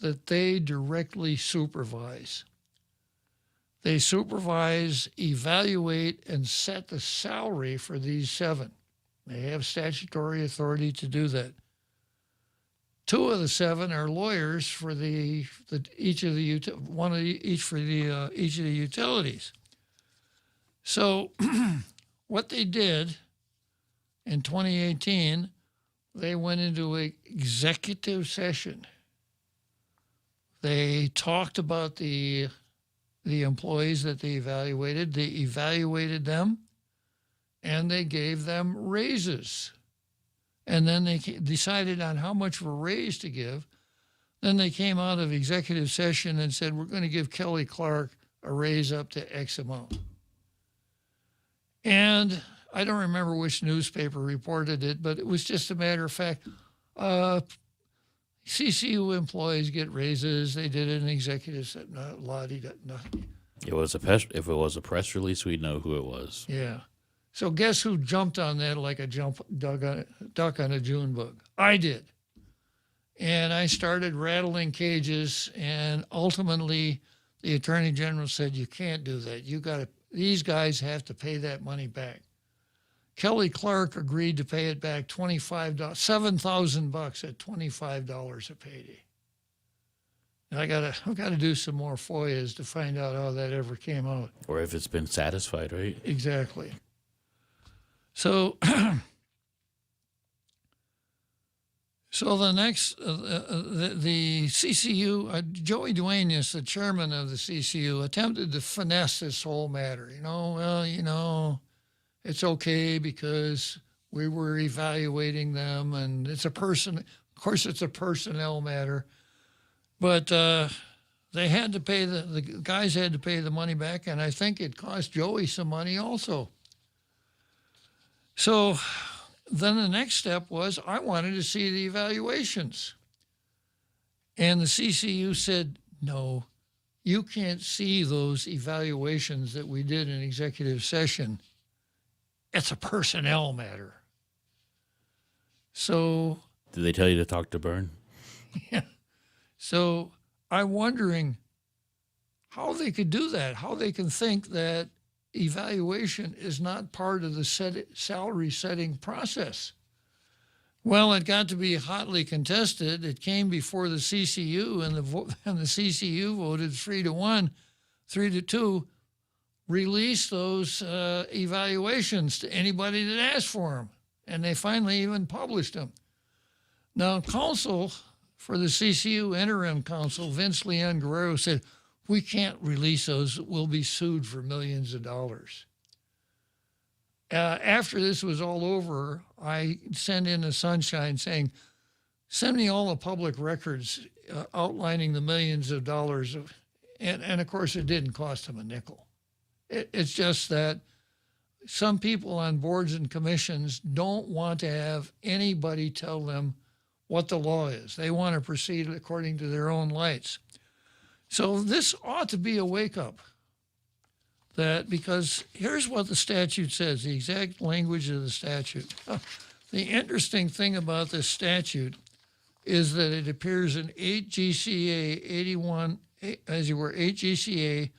that they directly supervise. They supervise, evaluate, and set the salary for these 7. They have statutory authority to do that. 2 of the 7 are lawyers for each of the utilities. So what they did in 2018, they went into an executive session. They talked about the employees that they evaluated. They evaluated them, and they gave them raises. And then they decided on how much of a raise to give. Then they came out of executive session and said, we're going to give Kelly Clark a raise up to X amount. And I don't remember which newspaper reported it, but it was just a matter of fact. CCU employees get raises. They did it in executive session. Not nothing. If it was a press release, we'd know who it was. Yeah. So guess who jumped on that like a duck on a June bug? I did. And I started rattling cages, and ultimately the Attorney General said, you can't do that. These guys have to pay that money back. Kelly Clark agreed to pay it back $7,000 at $25 a payday. And I gotta do some more FOIAs to find out how that ever came out. Or if it's been satisfied, right? Exactly. So, the next, the CCU, Joey Duenas, the chairman of the CCU, attempted to finesse this whole matter. It's okay because we were evaluating them, and it's a personnel matter. But they had to pay the guys had to pay the money back, and I think it cost Joey some money also. So then the next step was I wanted to see the evaluations. And the CCU said, no, you can't see those evaluations that we did in executive session. It's a personnel matter. So. Did they tell you to talk to Byrne? Yeah. So I'm wondering how they could do that, how they can think that evaluation is not part of the salary setting process. Well, it got to be hotly contested. It came before the CCU, and the CCU voted 3-1, 3-2, release those evaluations to anybody that asked for them. And they finally even published them. Now, counsel for the CCU interim counsel, Vince Leon Guerrero, said, we can't release those. We'll be sued for millions of dollars. After this was all over, I sent in a sunshine saying, send me all the public records outlining the millions of dollars. And of course, it didn't cost them a nickel. It's just that some people on boards and commissions don't want to have anybody tell them what the law is. They want to proceed according to their own lights. So this ought to be a wake-up, because here's what the statute says, the exact language of the statute. The interesting thing about this statute is that it appears in 8 GCA 81, 8 GCA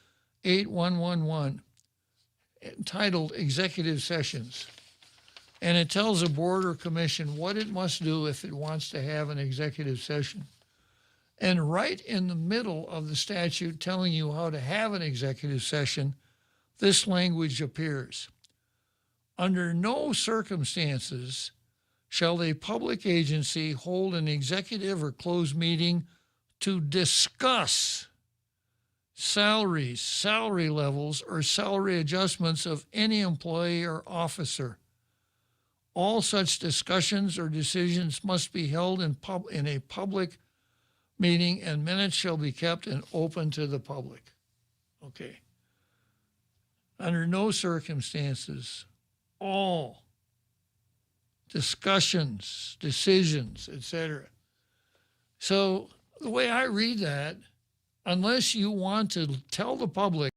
8111, entitled Executive Sessions. And it tells a board or commission what it must do if it wants to have an executive session. And right in the middle of the statute telling you how to have an executive session, this language appears. Under no circumstances shall a public agency hold an executive or closed meeting to discuss salaries, salary levels, or salary adjustments of any employee or officer. All such discussions or decisions must be held in a public meeting, and minutes shall be kept and open to the public. Okay. Under no circumstances, all discussions, decisions, etc. So the way I read that, unless you want to tell the public,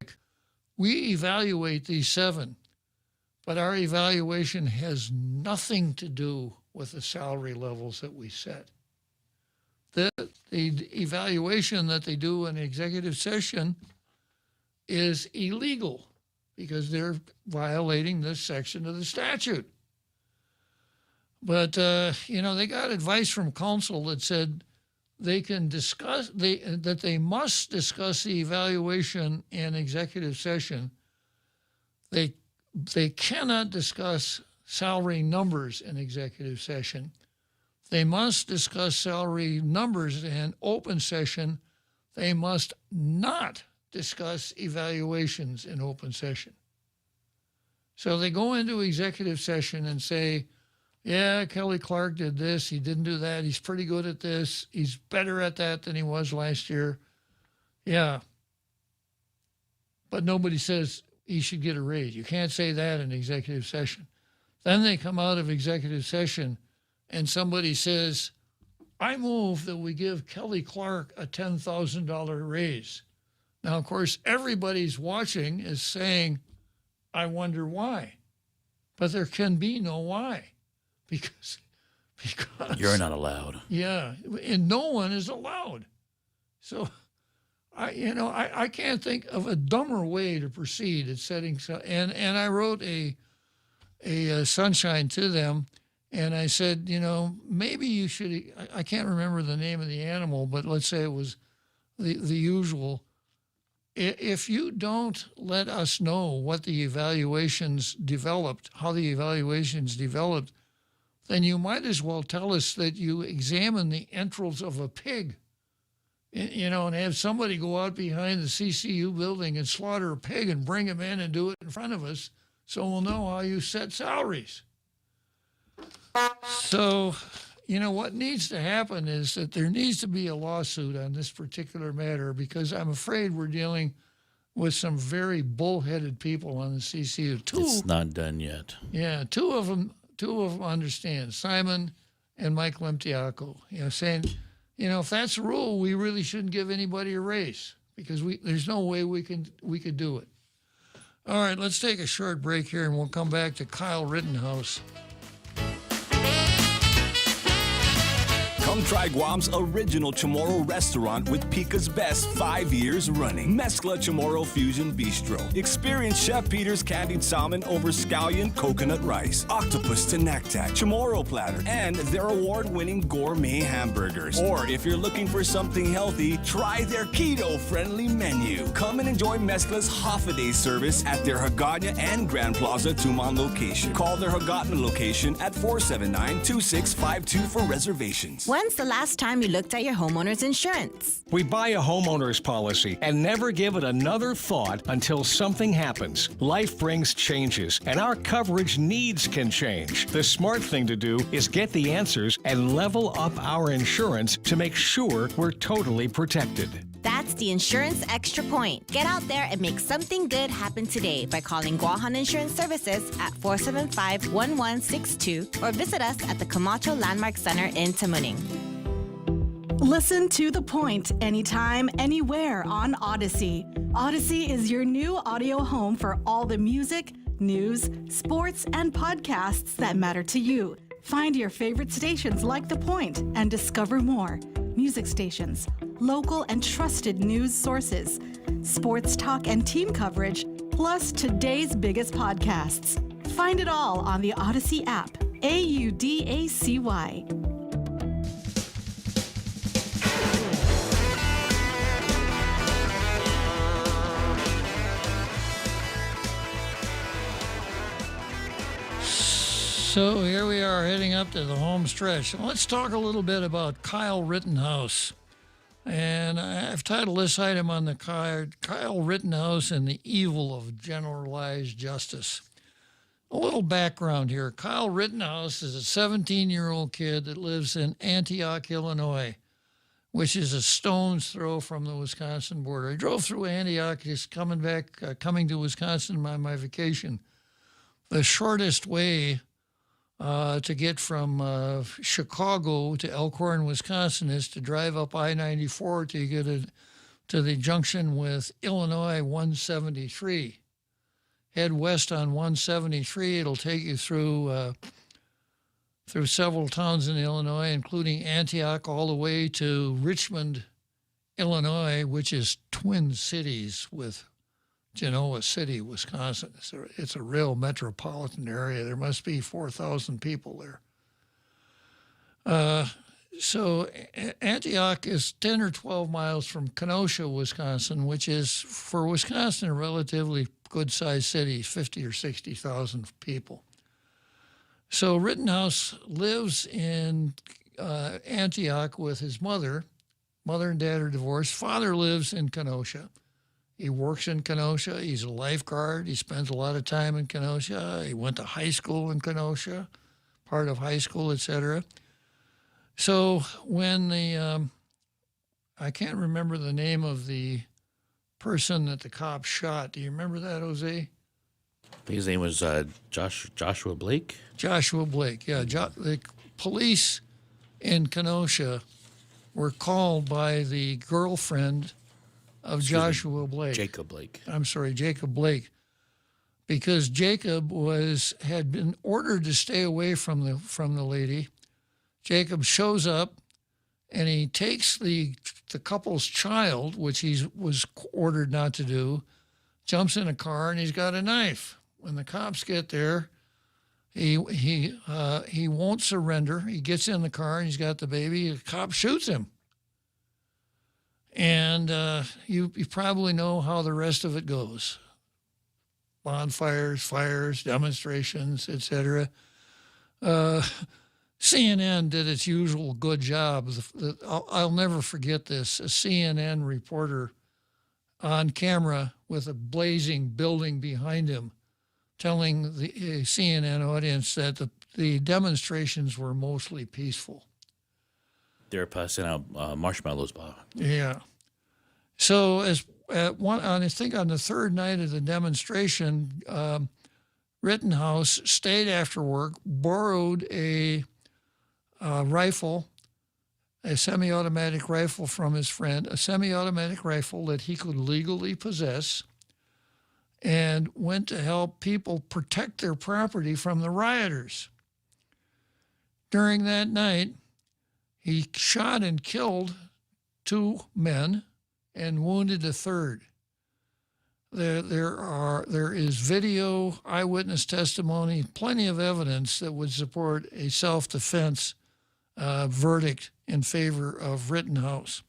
we evaluate these 7, but our evaluation has nothing to do with the salary levels that we set. The evaluation that they do in executive session is illegal because they're violating this section of the statute. But, they got advice from counsel that said they can discuss, that they must discuss the evaluation in executive session. They cannot discuss salary numbers in executive session. They must discuss salary numbers in open session. They must not discuss evaluations in open session. So they go into executive session and say, yeah, Kelly Clark did this. He didn't do that. He's pretty good at this. He's better at that than he was last year. Yeah. But nobody says he should get a raise. You can't say that in executive session. Then they come out of executive session and somebody says, I move that we give Kelly Clark a $10,000 raise. Now, of course, everybody's watching is saying, I wonder why. But there can be no why. Because you're not allowed. Yeah, and no one is allowed. So, I can't think of a dumber way to proceed at setting. And I wrote a sunshine to them, and I said, maybe you should. I can't remember the name of the animal, but let's say it was the usual. If you don't let us know what the evaluations developed, how the evaluations developed, then you might as well tell us that you examine the entrails of a pig, and have somebody go out behind the CCU building and slaughter a pig and bring him in and do it in front of us so we'll know how you set salaries. So, what needs to happen is that there needs to be a lawsuit on this particular matter because I'm afraid we're dealing with some very bullheaded people on the CCU. It's not done yet. Yeah, two of them understand, Simon and Mike Lemtiaco, saying, if that's the rule, we really shouldn't give anybody a raise because there's no way we could do it. All right, let's take a short break here and we'll come back to Kyle Rittenhouse. Come try Guam's original Chamorro restaurant with Pica's Best 5 years running. Mezcla Chamorro Fusion Bistro. Experience Chef Peter's candied salmon over scallion coconut rice, octopus to naktak, Chamorro platter, and their award-winning gourmet hamburgers. Or if you're looking for something healthy, try their keto-friendly menu. Come and enjoy Mezcla's half-a-day service at their Hagåtña and Grand Plaza Tuman location. Call their Hagåtña location at 479-2652 for reservations. When's the last time you looked at your homeowner's insurance? We buy a homeowner's policy and never give it another thought until something happens. Life brings changes, and our coverage needs can change. The smart thing to do is get the answers and level up our insurance to make sure we're totally protected. That's the Insurance Extra Point. Get out there and make something good happen today by calling Guahan Insurance Services at 475-1162 or visit us at the Camacho Landmark Center in Tamuning. Listen to The Point anytime, anywhere on Odyssey. Odyssey is your new audio home for all the music, news, sports, and podcasts that matter to you. Find your favorite stations like The Point and discover more. Music stations, local and trusted news sources, sports talk and team coverage, plus today's biggest podcasts. Find it all on the Odyssey app. AUDACY. So here we are heading up to the home stretch. Let's talk a little bit about Kyle Rittenhouse. And I've titled this item on the card, Kyle Rittenhouse and the Evil of Generalized Justice. A little background here. Kyle Rittenhouse is a 17-year-old kid that lives in Antioch, Illinois, which is a stone's throw from the Wisconsin border. I drove through Antioch just coming to Wisconsin on my vacation. The shortest way to get from Chicago to Elkhorn, Wisconsin, is to drive up I-94 to get to the junction with Illinois 173. Head west on 173. It'll take you through several towns in Illinois, including Antioch, all the way to Richmond, Illinois, which is twin cities with Genoa City, Wisconsin. It's a real metropolitan area. There must be 4,000 people there. So Antioch is 10 or 12 miles from Kenosha, Wisconsin, which is, for Wisconsin, a relatively good-sized city, 50 or 60,000 people. So Rittenhouse lives in Antioch with his mother. Mother and dad are divorced. Father lives in Kenosha. He works in Kenosha. He's a lifeguard. He spends a lot of time in Kenosha. He went to high school in Kenosha, part of high school, etc. So when I can't remember the name of the person that the cops shot. Do you remember that, Jose? I think his name was Joshua Blake. Joshua Blake, yeah. The police in Kenosha were called by the girlfriend of Joshua Blake. Jacob Blake. I'm sorry, Jacob Blake, because Jacob had been ordered to stay away from the lady. Jacob shows up, and he takes the couple's child, which he was ordered not to do, jumps in a car, and he's got a knife. When the cops get there, he won't surrender. He gets in the car, and he's got the baby. The cop shoots him. And you probably know how the rest of it goes. Bonfires, fires, demonstrations, etc. CNN did its usual good job. I'll never forget this. A CNN reporter on camera with a blazing building behind him telling the CNN audience that the demonstrations were mostly peaceful. They're passing out marshmallows, Bob. Yeah. So I think on the third night of the demonstration, Rittenhouse stayed after work, borrowed a rifle, a semi-automatic rifle from his friend, a semi-automatic rifle that he could legally possess, and went to help people protect their property from the rioters. During that night, he shot and killed 2 men and wounded a third. There is video, eyewitness testimony, plenty of evidence that would support a self-defense verdict in favor of Rittenhouse.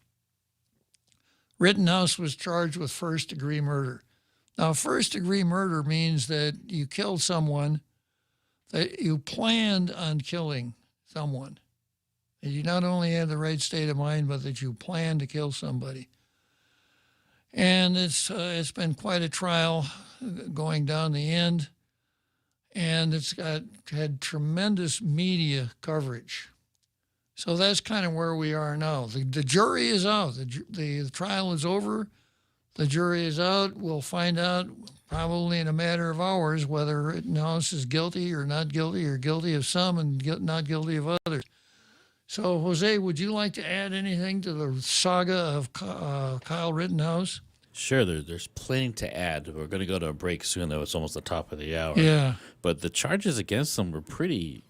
Rittenhouse was charged with first-degree murder. Now, first-degree murder means that you killed someone, that you planned on killing someone. That you not only had the right state of mind, but that you planned to kill somebody. And it's been quite a trial going down the end, and it's had tremendous media coverage. So that's kind of where we are now. The jury is out. The trial is over. The jury is out. We'll find out probably in a matter of hours whether Rittenhouse is guilty or guilty of some and not guilty of others. So, Jose, would you like to add anything to the saga of Kyle Rittenhouse? Sure, there's plenty to add. We're going to go to a break soon, though. It's almost the top of the hour. Yeah. But the charges against them were pretty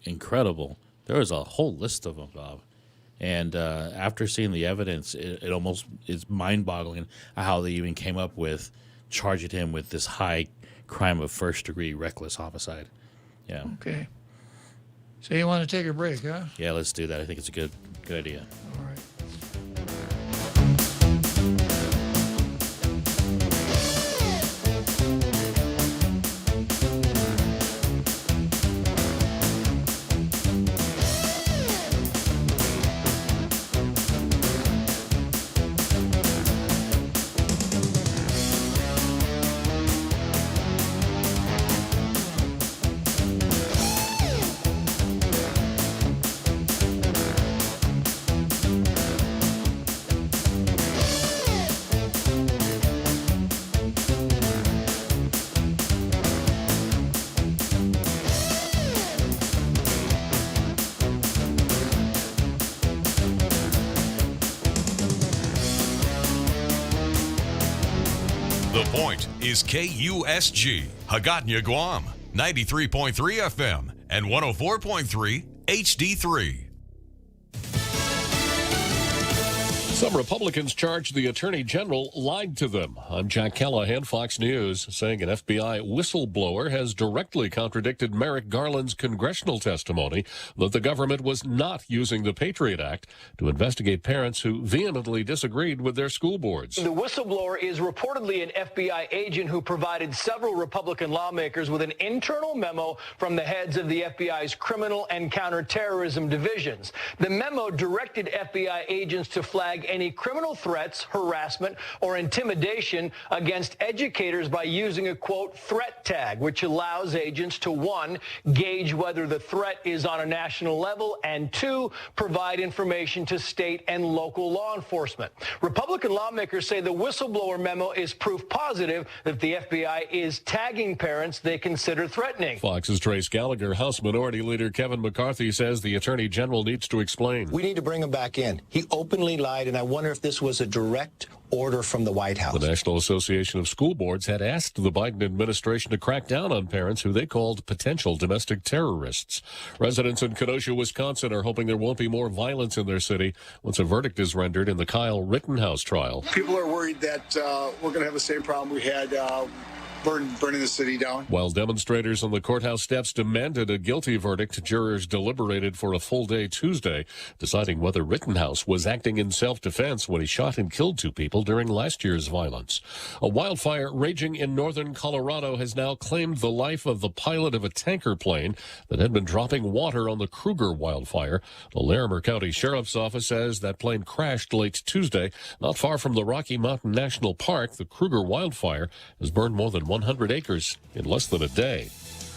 incredible. There was a whole list of them, Bob. And after seeing the evidence, it almost is mind-boggling how they even came up with charging him with this high crime of first-degree reckless homicide. Yeah. Okay. So you want to take a break, huh? Yeah, let's do that. I think it's a good idea. All right. The Point is KUSG, Hagåtña, Guam, 93.3 FM and 104.3 HD3. Some Republicans charge the Attorney General lied to them. I'm Jack Callahan, Fox News, saying an FBI whistleblower has directly contradicted Merrick Garland's congressional testimony that the government was not using the Patriot Act to investigate parents who vehemently disagreed with their school boards. The whistleblower is reportedly an FBI agent who provided several Republican lawmakers with an internal memo from the heads of the FBI's criminal and counterterrorism divisions. The memo directed FBI agents to flag any criminal threats, harassment, or intimidation against educators by using a, quote, threat tag, which allows agents to, 1, gauge whether the threat is on a national level, and 2, provide information to state and local law enforcement. Republican lawmakers say the whistleblower memo is proof positive that the FBI is tagging parents they consider threatening. Fox's Trace Gallagher. House Minority Leader Kevin McCarthy says the Attorney General needs to explain. We need to bring him back in. He openly lied, and I wonder if this was a direct order from the White House. The National Association of School Boards had asked the Biden administration to crack down on parents who they called potential domestic terrorists. Residents in Kenosha, Wisconsin are hoping there won't be more violence in their city once a verdict is rendered in the Kyle Rittenhouse trial. People are worried that we're going to have the same problem we had burning the city down. While demonstrators on the courthouse steps demanded a guilty verdict, jurors deliberated for a full day Tuesday, deciding whether Rittenhouse was acting in self-defense when he shot and killed 2 people during last year's violence. A wildfire raging in northern Colorado has now claimed the life of the pilot of a tanker plane that had been dropping water on the Kruger wildfire. The Larimer County Sheriff's Office says that plane crashed late Tuesday, not far from the Rocky Mountain National Park. The Kruger wildfire has burned more than 100 acres in less than a day.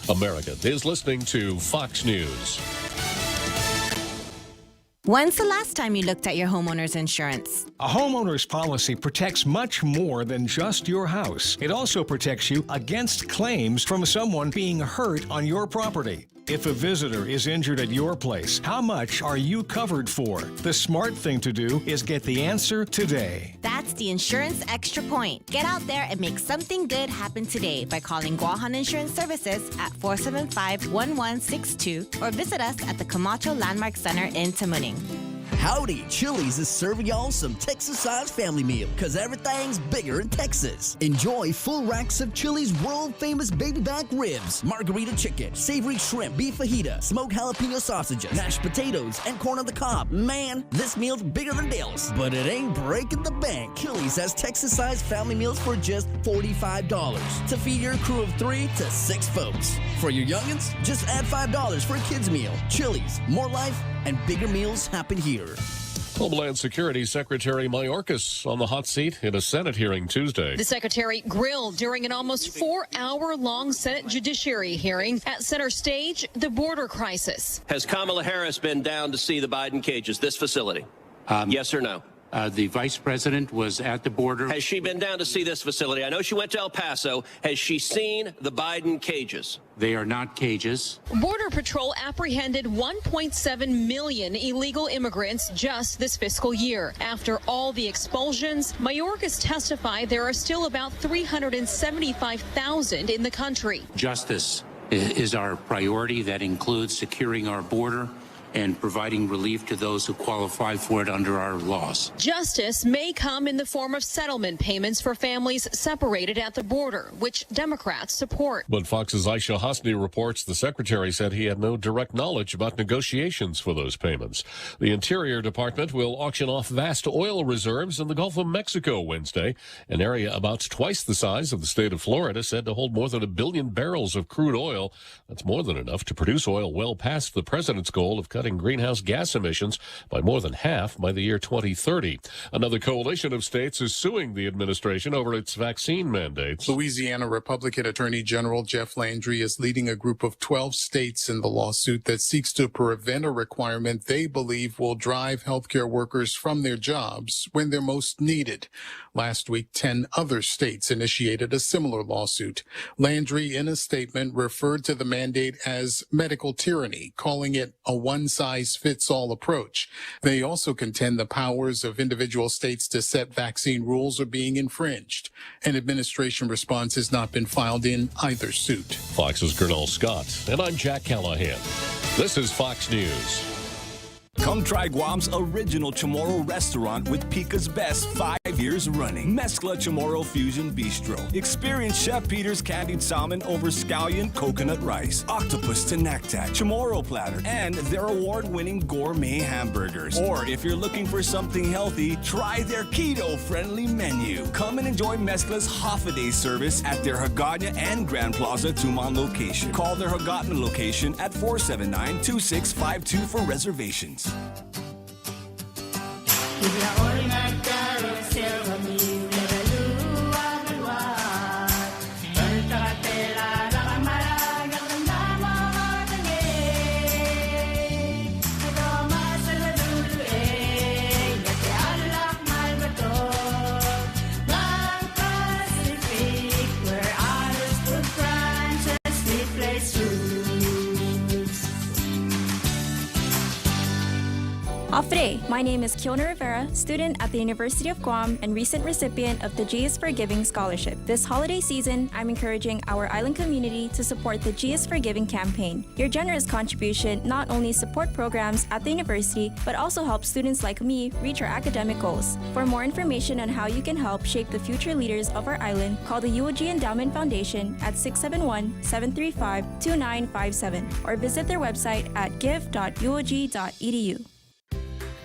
America is listening to Fox News. When's the last time you looked at your homeowner's insurance? A homeowner's policy protects much more than just your house. It also protects you against claims from someone being hurt on your property. If a visitor is injured at your place, how much are you covered for? The smart thing to do is get the answer today. That's the Insurance Extra Point. Get out there and make something good happen today by calling Guahan Insurance Services at 475-1162 or visit us at the Camacho Landmark Center in Tamuning. Howdy, Chili's is serving y'all some Texas-sized family meal, because everything's bigger in Texas. Enjoy full racks of Chili's world-famous baby back ribs, margarita chicken, savory shrimp, beef fajita, smoked jalapeno sausages, mashed potatoes, and corn on the cob. Man, this meal's bigger than Bill's, but it ain't breaking the bank. Chili's has Texas-sized family meals for just $45 to feed your crew of 3 to 6 folks. For your youngins, just add $5 for a kid's meal. Chili's, more life and bigger meals happen here. Homeland Security Secretary Mayorkas on the hot seat in a Senate hearing Tuesday. The secretary grilled during an almost 4-hour-long Senate Judiciary hearing. At center stage, the border crisis. Has Kamala Harris been down to see the Biden cages, this facility? Yes or no? The vice president was at the border. Has she been down to see this facility? I know she went to El Paso. Has she seen the Biden cages? They are not cages. Border Patrol apprehended 1.7 million illegal immigrants just this fiscal year. After all the expulsions, Mayorkas testified there are still about 375,000 in the country. Justice is our priority. That includes securing our border and providing relief to those who qualify for it under our laws. Justice may come in the form of settlement payments for families separated at the border, which Democrats support. But Fox's Aisha Hosni reports the secretary said he had no direct knowledge about negotiations for those payments. The Interior Department will auction off vast oil reserves in the Gulf of Mexico Wednesday, an area about twice the size of the state of Florida, said to hold more than 1 billion barrels of crude oil. That's more than enough to produce oil well past the president's goal of cutting greenhouse gas emissions by more than half by the year 2030. Another coalition of states is suing the administration over its vaccine mandates. Louisiana Republican Attorney General Jeff Landry is leading a group of 12 states in the lawsuit that seeks to prevent a requirement they believe will drive healthcare workers from their jobs when they're most needed. Last week, 10 other states initiated a similar lawsuit. Landry, in a statement, referred to the mandate as medical tyranny, calling it a one one-size-fits-all approach. They also contend the powers of individual states to set vaccine rules are being infringed. An administration response has not been filed in either suit. Fox's Colonel Scott, and I'm Jack Callahan. This is Fox News. Come try Guam's original Chamorro restaurant with Pica's Best 5 years running. Mezcla Chamorro Fusion Bistro. Experience Chef Peter's candied salmon over scallion coconut rice, octopus to naktak, Chamorro platter, and their award-winning gourmet hamburgers. Or if you're looking for something healthy, try their keto-friendly menu. Come and enjoy Mezcla's half-a-day service at their Hagåtña and Grand Plaza Tuman location. Call their Hagåtña location at 479-2652 for reservations. Afre, my name is Kiona Rivera, student at the University of Guam and recent recipient of the G is for Giving Scholarship. This holiday season, I'm encouraging our island community to support the G is for Giving campaign. Your generous contribution not only support programs at the university, but also helps students like me reach our academic goals. For more information on how you can help shape the future leaders of our island, call the UOG Endowment Foundation at 671-735-2957 or visit their website at give.uog.edu.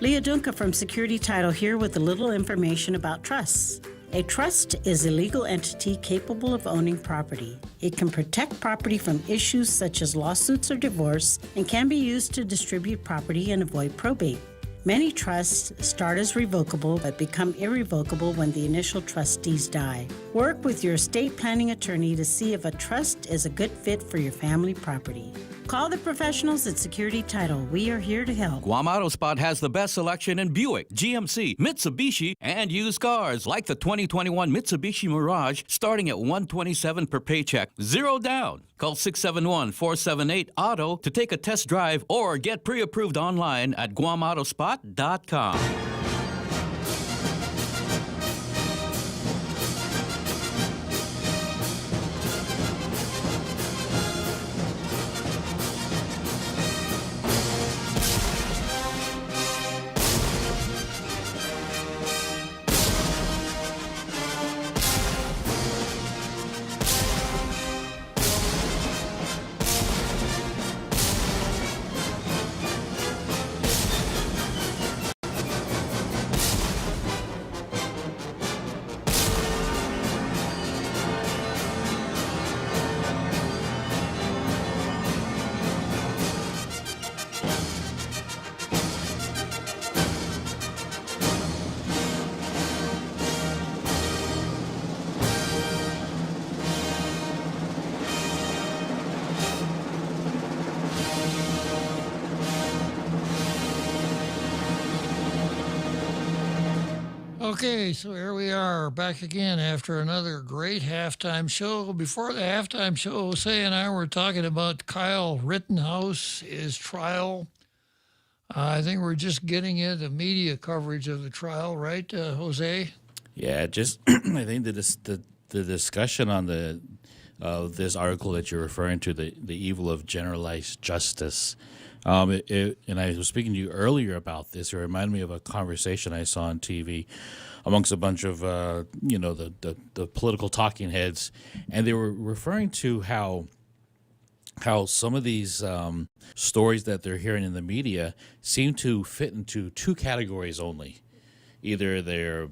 Leah Dunca from Security Title here with a little information about trusts. A trust is a legal entity capable of owning property. It can protect property from issues such as lawsuits or divorce and can be used to distribute property and avoid probate. Many trusts start as revocable but become irrevocable when the initial trustees die. Work with your estate planning attorney to see if a trust is a good fit for your family property. Call the professionals at Security Title. We are here to help. Guam Auto Spot has the best selection in Buick, GMC, Mitsubishi, and used cars like the 2021 Mitsubishi Mirage starting at $127 per paycheck. Zero down. Call 671-478-AUTO to take a test drive or get pre-approved online at guamautospot.com. Okay, so here we are back again after another great halftime show. Before the halftime show, Jose and I were talking about Kyle Rittenhouse, his trial. I think we're just getting into media coverage of the trial, right, Jose? Yeah, just I think the discussion on this article that you're referring to, the evil of generalized justice. And I was speaking to you earlier about this. It reminded me of a conversation I saw on TV amongst a bunch of, the political talking heads. And they were referring to how some of these stories that they're hearing in the media seem to fit into two categories only. Either they're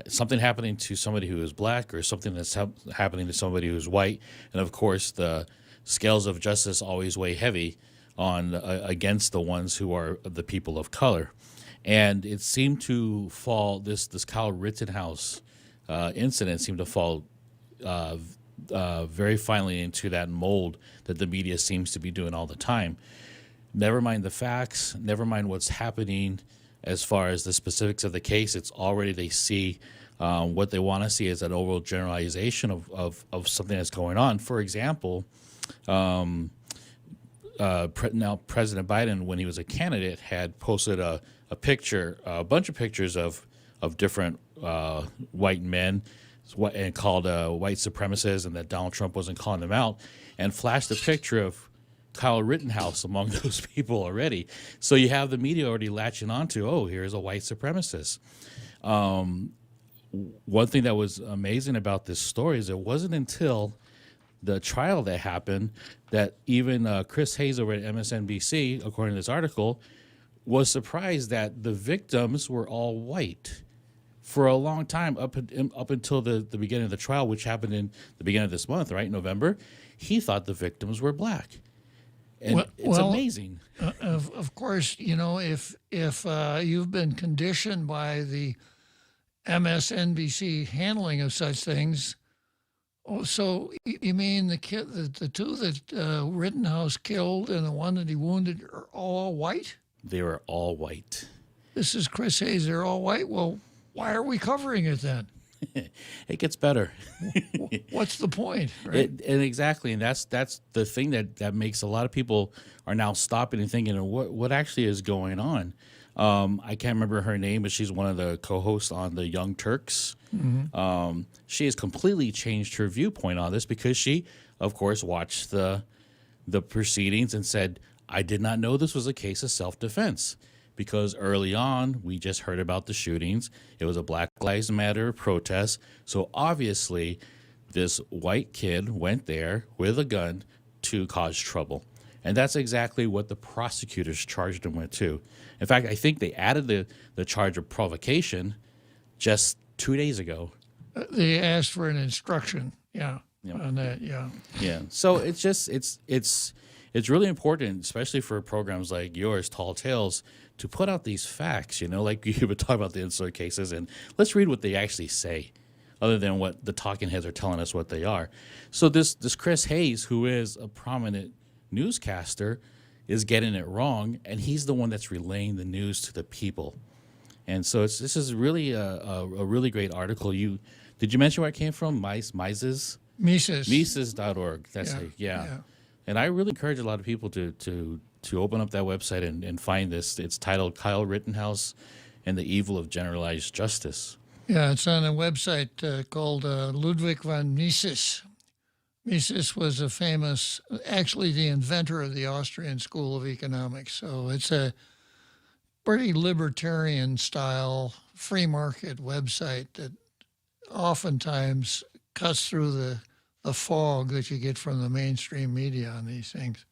something happening to somebody who is black or something that's happening to somebody who's white. And, of course, the scales of justice always weigh heavy on against the ones who are the people of color. And it seemed to fall, this Kyle Rittenhouse incident seemed to fall very finely into that mold that the media seems to be doing all the time. Never mind the facts, never mind what's happening as far as the specifics of the case. It's already they see what they want to see is an overall generalization of something that's going on. For example, now President Biden, when he was a candidate, had posted a picture, a bunch of pictures of different white men, and called white supremacists, and that Donald Trump wasn't calling them out, and flashed a picture of Kyle Rittenhouse among those people already. So you have the media already latching onto, oh, here's a white supremacist. One thing that was amazing about this story is it wasn't until the trial that happened that even Chris Hayes over at MSNBC, according to this article, was surprised that the victims were all white for a long time, up until the beginning of the trial, which happened in the beginning of this month, right, November. He thought the victims were black. And it's amazing. Of course, you know, if you've been conditioned by the MSNBC handling of such things, so you mean the two that Rittenhouse killed and the one that he wounded are all white? They were all white. This is Chris Hayes. They're all white. Well, why are we covering it then? It gets better. What's the point? Right? And exactly, and that's the thing that makes a lot of people are now stopping and thinking, what actually is going on. I can't remember her name, but she's one of the co-hosts on the Young Turks. Mm-hmm. She has completely changed her viewpoint on this because she, of course, watched the proceedings and said, I did not know this was a case of self-defense. Because early on, we just heard about the shootings. It was a Black Lives Matter protest. So obviously, this white kid went there with a gun to cause trouble. And that's exactly what the prosecutors charged him with, too. In fact, I think they added the charge of provocation just 2 days ago. They asked for an instruction, on that, yeah. Yeah, so it's just, it's really important, especially for programs like yours, Tall Tales, to put out these facts, you know, like you would talk about the insert cases, and let's read what they actually say, other than what the talking heads are telling us what they are. So this Chris Hayes, who is a prominent newscaster, is getting it wrong, and he's the one that's relaying the news to the people. And so this is really a really great article. Did you mention where it came from? Mises? Mises.org. That's yeah. And I really encourage a lot of people to open up that website and find this. It's titled Kyle Rittenhouse and the Evil of Generalized Justice. Yeah, it's on a website called Ludwig von Mises. Mises was actually the inventor of the Austrian School of Economics. So it's a pretty libertarian style free market website that oftentimes cuts through the fog that you get from the mainstream media on these things.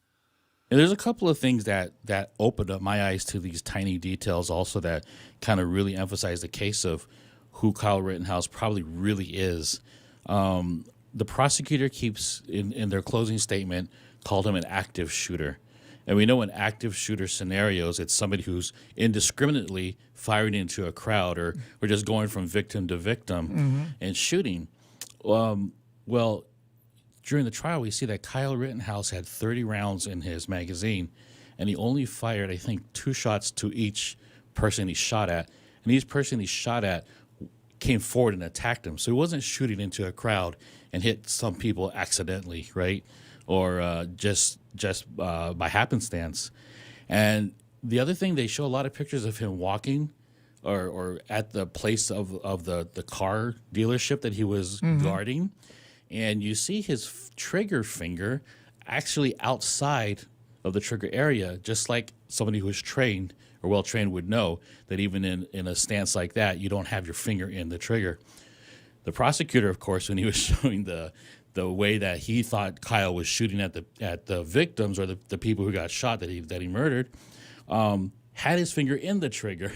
And there's a couple of things that opened up my eyes to these tiny details also that kind of really emphasize the case of who Kyle Rittenhouse probably really is. The prosecutor keeps, in their closing statement, called him an active shooter. And we know in active shooter scenarios, it's somebody who's indiscriminately firing into a crowd or just going from victim to victim and shooting. Well, during the trial, we see that Kyle Rittenhouse had 30 rounds in his magazine, and he only fired, I think, 2 shots to each person he shot at. And each person he shot at came forward and attacked him. So he wasn't shooting into a crowd and hit some people accidentally, right? Or just by happenstance. And the other thing, they show a lot of pictures of him walking or at the place of the car dealership that he was guarding. And you see his trigger finger actually outside of the trigger area, just like somebody who's trained or well-trained would know that even in a stance like that, you don't have your finger in the trigger. The prosecutor, of course, when he was showing the way that he thought Kyle was shooting at the victims or the people who got shot that he murdered, had his finger in the trigger,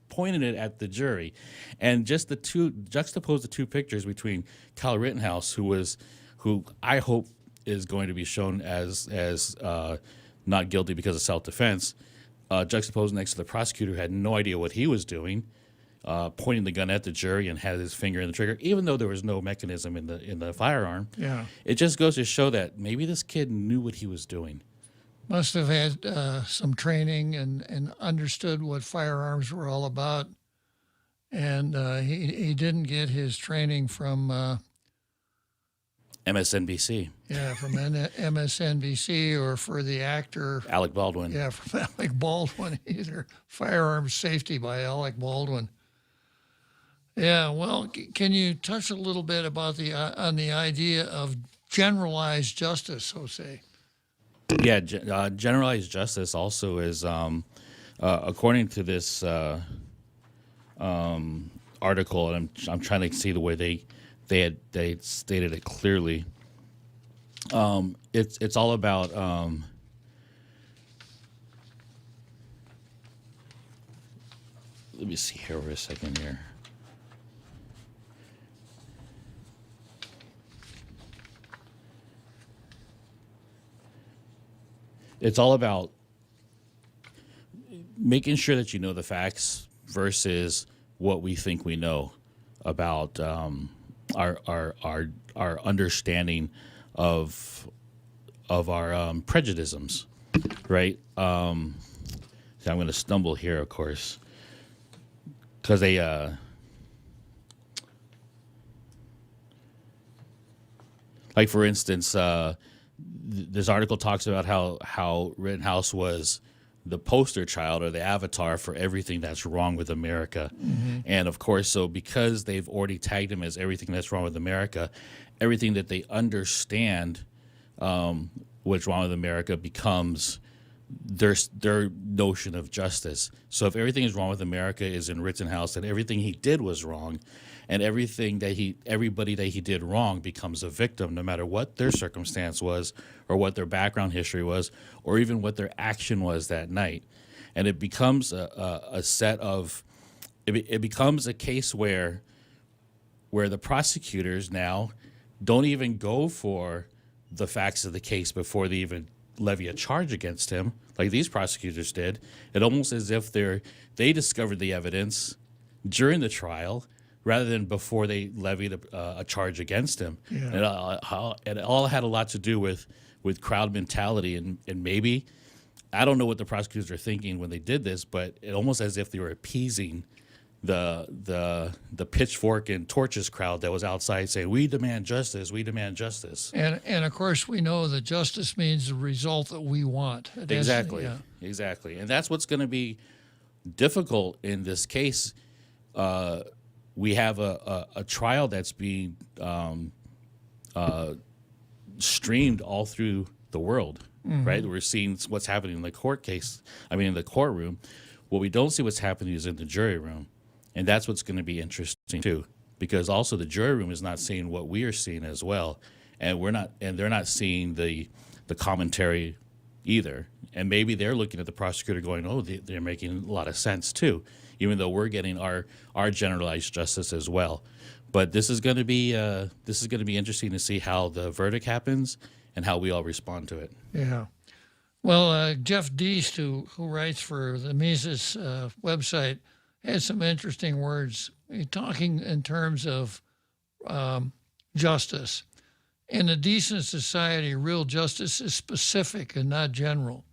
pointed it at the jury. And just juxtapose the two pictures between Kyle Rittenhouse, who I hope is going to be shown as not guilty because of self-defense, juxtaposed next to the prosecutor who had no idea what he was doing, pointing the gun at the jury and had his finger in the trigger, even though there was no mechanism in the firearm. Yeah, it just goes to show that maybe this kid knew what he was doing. Must have had some training and understood what firearms were all about. And he didn't get his training from MSNBC. Yeah, from MSNBC, or for the actor Alec Baldwin. Yeah, from Alec Baldwin, either Firearms Safety by Alec Baldwin. Yeah, well, can you touch a little bit about on the idea of generalized justice, Jose? Yeah, generalized justice also is, according to this article, and I'm trying to see the way they stated it clearly. It's all about let me see here for a second here. It's all about making sure that you know the facts versus what we think we know about our understanding of our prejudices, right? So I'm going to stumble here, of course, because they like, for instance, this article talks about how Rittenhouse was the poster child or the avatar for everything that's wrong with America. Mm-hmm. And of course, so because they've already tagged him as everything that's wrong with America, everything that they understand what's wrong with America becomes their notion of justice. So if everything is wrong with America is in Rittenhouse, then everything he did was wrong, and everybody that he did wrong becomes a victim, no matter what their circumstance was, or what their background history was, or even what their action was that night. And it becomes it becomes a case where the prosecutors now don't even go for the facts of the case before they even levy a charge against him, like these prosecutors did. It almost as if they discovered the evidence during the trial rather than before they levied a charge against him. Yeah. And it all had a lot to do with crowd mentality, and maybe, I don't know what the prosecutors are thinking when they did this, but it almost as if they were appeasing the pitchfork and torches crowd that was outside saying, "We demand justice, we demand justice." And of course, we know that justice means the result that we want. Exactly, yeah. Exactly. And that's what's going to be difficult in this case. We have a trial that's being streamed all through the world, mm-hmm. right? We're seeing what's happening in the in the courtroom. What we don't see what's happening is in the jury room. And that's what's going to be interesting too, because also the jury room is not seeing what we are seeing as well, and they're not seeing the commentary either. And maybe they're looking at the prosecutor going, "Oh, they're making a lot of sense too," even though we're getting our generalized justice as well. But this is going to be interesting to see how the verdict happens and how we all respond to it. Yeah. Well, Jeff Deist, who writes for the Mises website, had some interesting words. He's talking in terms of justice. In a decent society, real justice is specific and not general.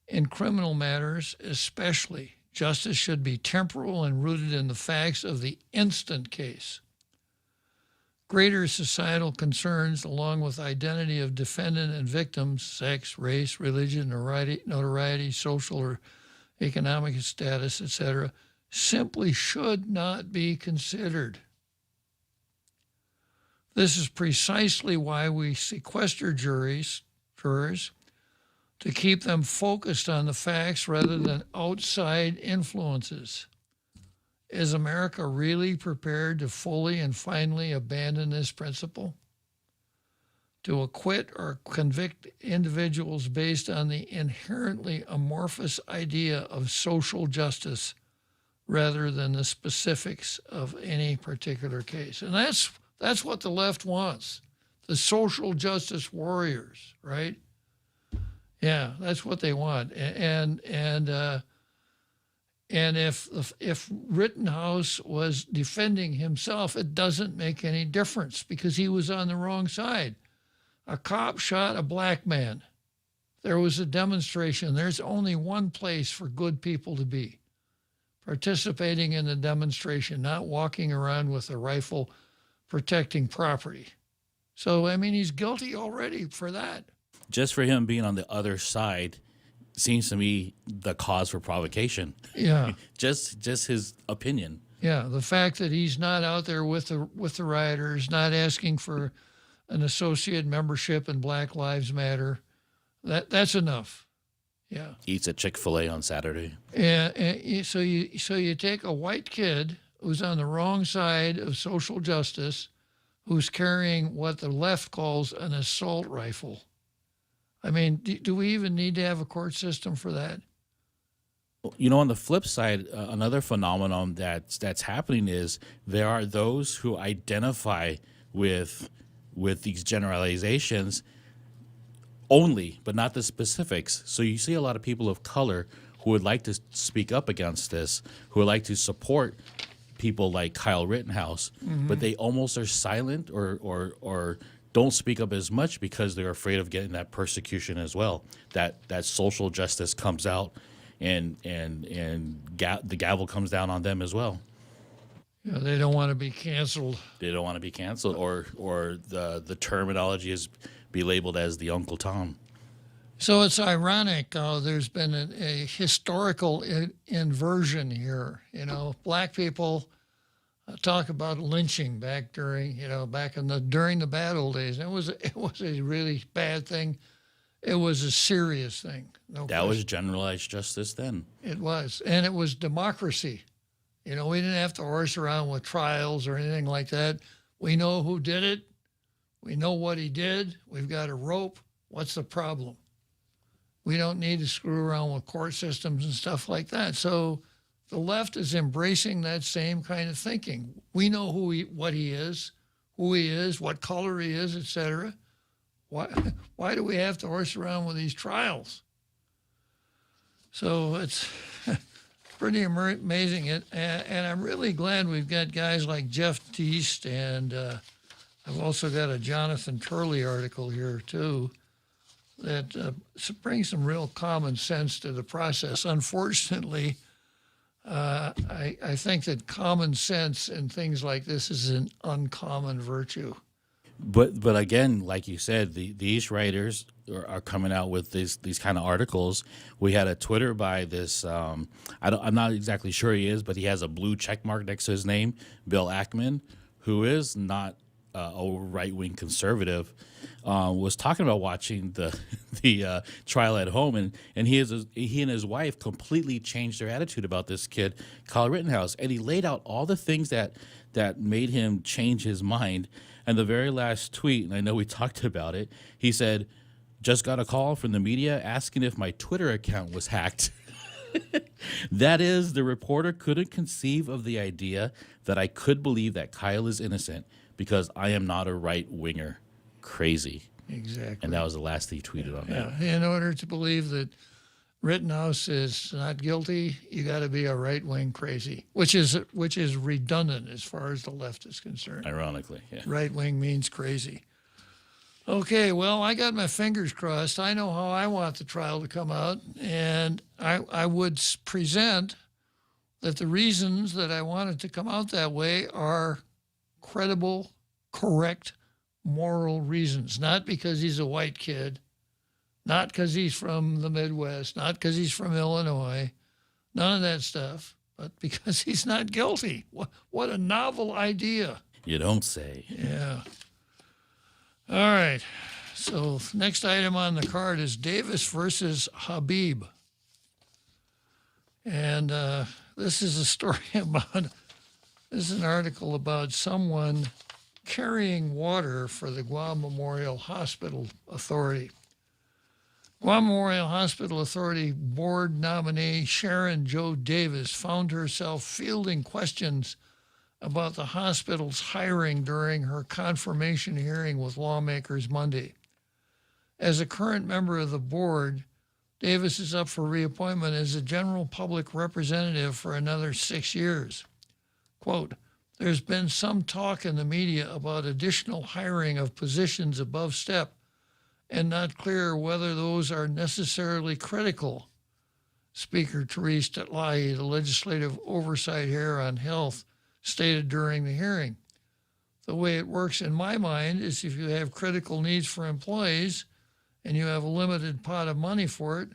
In criminal matters, especially, justice should be temporal and rooted in the facts of the instant case. Greater societal concerns, along with identity of defendant and victim, sex, race, religion, notoriety, social or economic status, etc., simply should not be considered. This is precisely why we sequester jurors to keep them focused on the facts rather than outside influences. Is America really prepared to fully and finally abandon this principle? To acquit or convict individuals based on the inherently amorphous idea of social justice rather than the specifics of any particular case. And that's what the left wants, the social justice warriors, right? Yeah, that's what they want. And if Rittenhouse was defending himself, it doesn't make any difference because he was on the wrong side. A cop shot a black man. There was a demonstration. There's only one place for good people to be: participating in the demonstration, not walking around with a rifle protecting property. So, I mean, he's guilty already for that. Just for him being on the other side seems to me the cause for provocation. Yeah. just his opinion. Yeah, the fact that he's not out there with the rioters, not asking for an associate membership in Black Lives Matter, that's enough. Yeah. Eats at Chick-fil-A on Saturday. And so you take a white kid who's on the wrong side of social justice, who's carrying what the left calls an assault rifle. I mean, do we even need to have a court system for that? You know, on the flip side, another phenomenon that's happening is there are those who identify with these generalizations only, but not the specifics. So you see a lot of people of color who would like to speak up against this, who would like to support people like Kyle Rittenhouse, but they almost are silent or don't speak up as much because they're afraid of getting that persecution as well. That social justice comes out and the gavel comes down on them as well. Yeah, they don't want to be canceled. They don't want to be canceled, or the terminology is be labeled as the Uncle Tom. So it's ironic. There's been a historical inversion here. You know, black people talk about lynching back during the bad old days. It was a really bad thing. It was a serious thing. That was generalized justice then. It was, and it was democracy. You know, we didn't have to horse around with trials or anything like that. We know who did it. We know what he did. We've got a rope. What's the problem? We don't need to screw around with court systems and stuff like that. So the left is embracing that same kind of thinking. We know what he is, who he is, what color he is, etc. Why do we have to horse around with these trials? So it's pretty amazing. And I'm really glad we've got guys like Jeff Teest, and I've also got a Jonathan Turley article here too that brings some real common sense to the process. Unfortunately, I think that common sense in things like this is an uncommon virtue. But again, like you said, these writers are coming out with these kind of articles. We had a Twitter by this, I'm not exactly sure he is, but he has a blue check mark next to his name, Bill Ackman, who is not a right-wing conservative, was talking about watching the trial at home, and he and his wife completely changed their attitude about this kid, Kyle Rittenhouse, and he laid out all the things that made him change his mind. And the very last tweet, and I know we talked about it, he said, "Just got a call from the media asking if my Twitter account was hacked." That is, the reporter couldn't conceive of the idea that I could believe that Kyle is innocent because I am not a right-winger. Crazy. Exactly. And that was the last he tweeted on that. In order to believe that Rittenhouse is not guilty, you got to be a right-wing crazy, which is redundant as far as the left is concerned. Ironically, yeah. Right-wing means crazy. Okay, well, I got my fingers crossed. I know how I want the trial to come out, and I would present that the reasons that I want it to come out that way are credible, correct, moral reasons, not because he's a white kid, not because he's from the Midwest, not because he's from Illinois, none of that stuff, but because he's not guilty. What a novel idea. You don't say. Yeah. All right. So next item on the card is Davis versus Habib. And this is a story this is an article about someone carrying water for the Guam Memorial Hospital Authority. Guam Memorial Hospital Authority board nominee Sharon Jo Davis found herself fielding questions about the hospital's hiring during her confirmation hearing with lawmakers Monday. As a current member of the board, Davis is up for reappointment as a general public representative for another 6 years. Quote, "There's been some talk in the media about additional hiring of positions above step and not clear whether those are necessarily critical," Speaker Therese Tetlahi, the legislative oversight chair on health, stated during the hearing. the way it works in my mind is if you have critical needs for employees and you have a limited pot of money for it,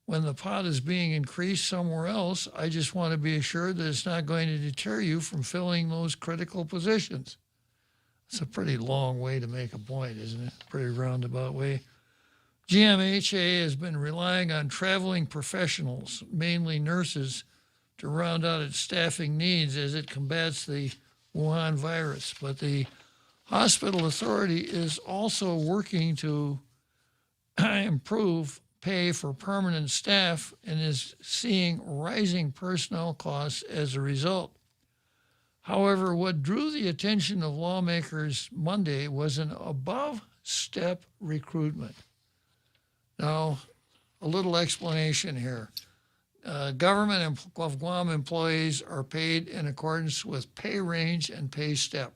when the pot is being increased somewhere else, I just want to be assured that it's not going to deter you from filling those critical positions. It's a pretty long way to make a point, isn't it? Pretty roundabout way. GMHA has been relying on traveling professionals, mainly nurses, to round out its staffing needs as it combats the Wuhan virus. But the hospital authority is also working to improve pay for permanent staff and is seeing rising personnel costs as a result. However, what drew the attention of lawmakers Monday was an above-step recruitment. Now, a little explanation here. Government of Guam employees are paid in accordance with pay range and pay step.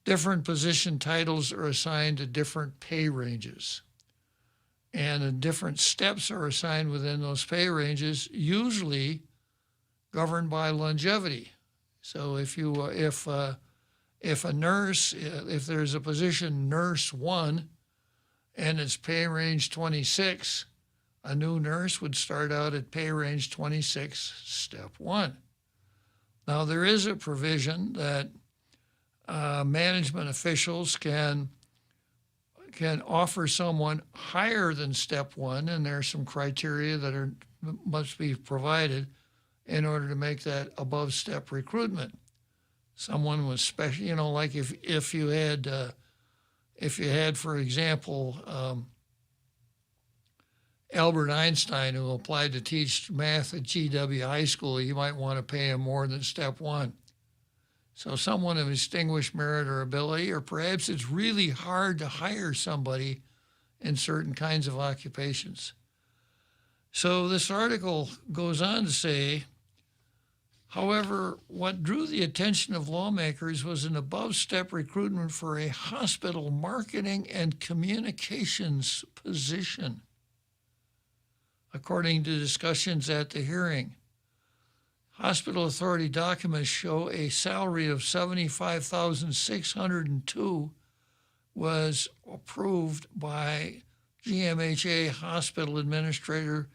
Different position titles are assigned to different pay ranges. And different steps are assigned within those pay ranges, usually governed by longevity. So if a nurse, if there's a position nurse 1 and it's pay range 26, a new nurse would start out at pay range 26, step 1. Now there is a provision that management officials can offer someone higher than step 1, and there are some criteria that must be provided in order to make that above step recruitment. Someone was special, like if you had, for example, Albert Einstein, who applied to teach math at GW High School, you might want to pay him more than step 1. So someone of distinguished merit or ability, or perhaps it's really hard to hire somebody in certain kinds of occupations. So this article goes on to say, however, what drew the attention of lawmakers was an above-step recruitment for a hospital marketing and communications position, according to discussions at the hearing. Hospital authority documents show a salary of $75,602 was approved by GMHA Hospital Administrator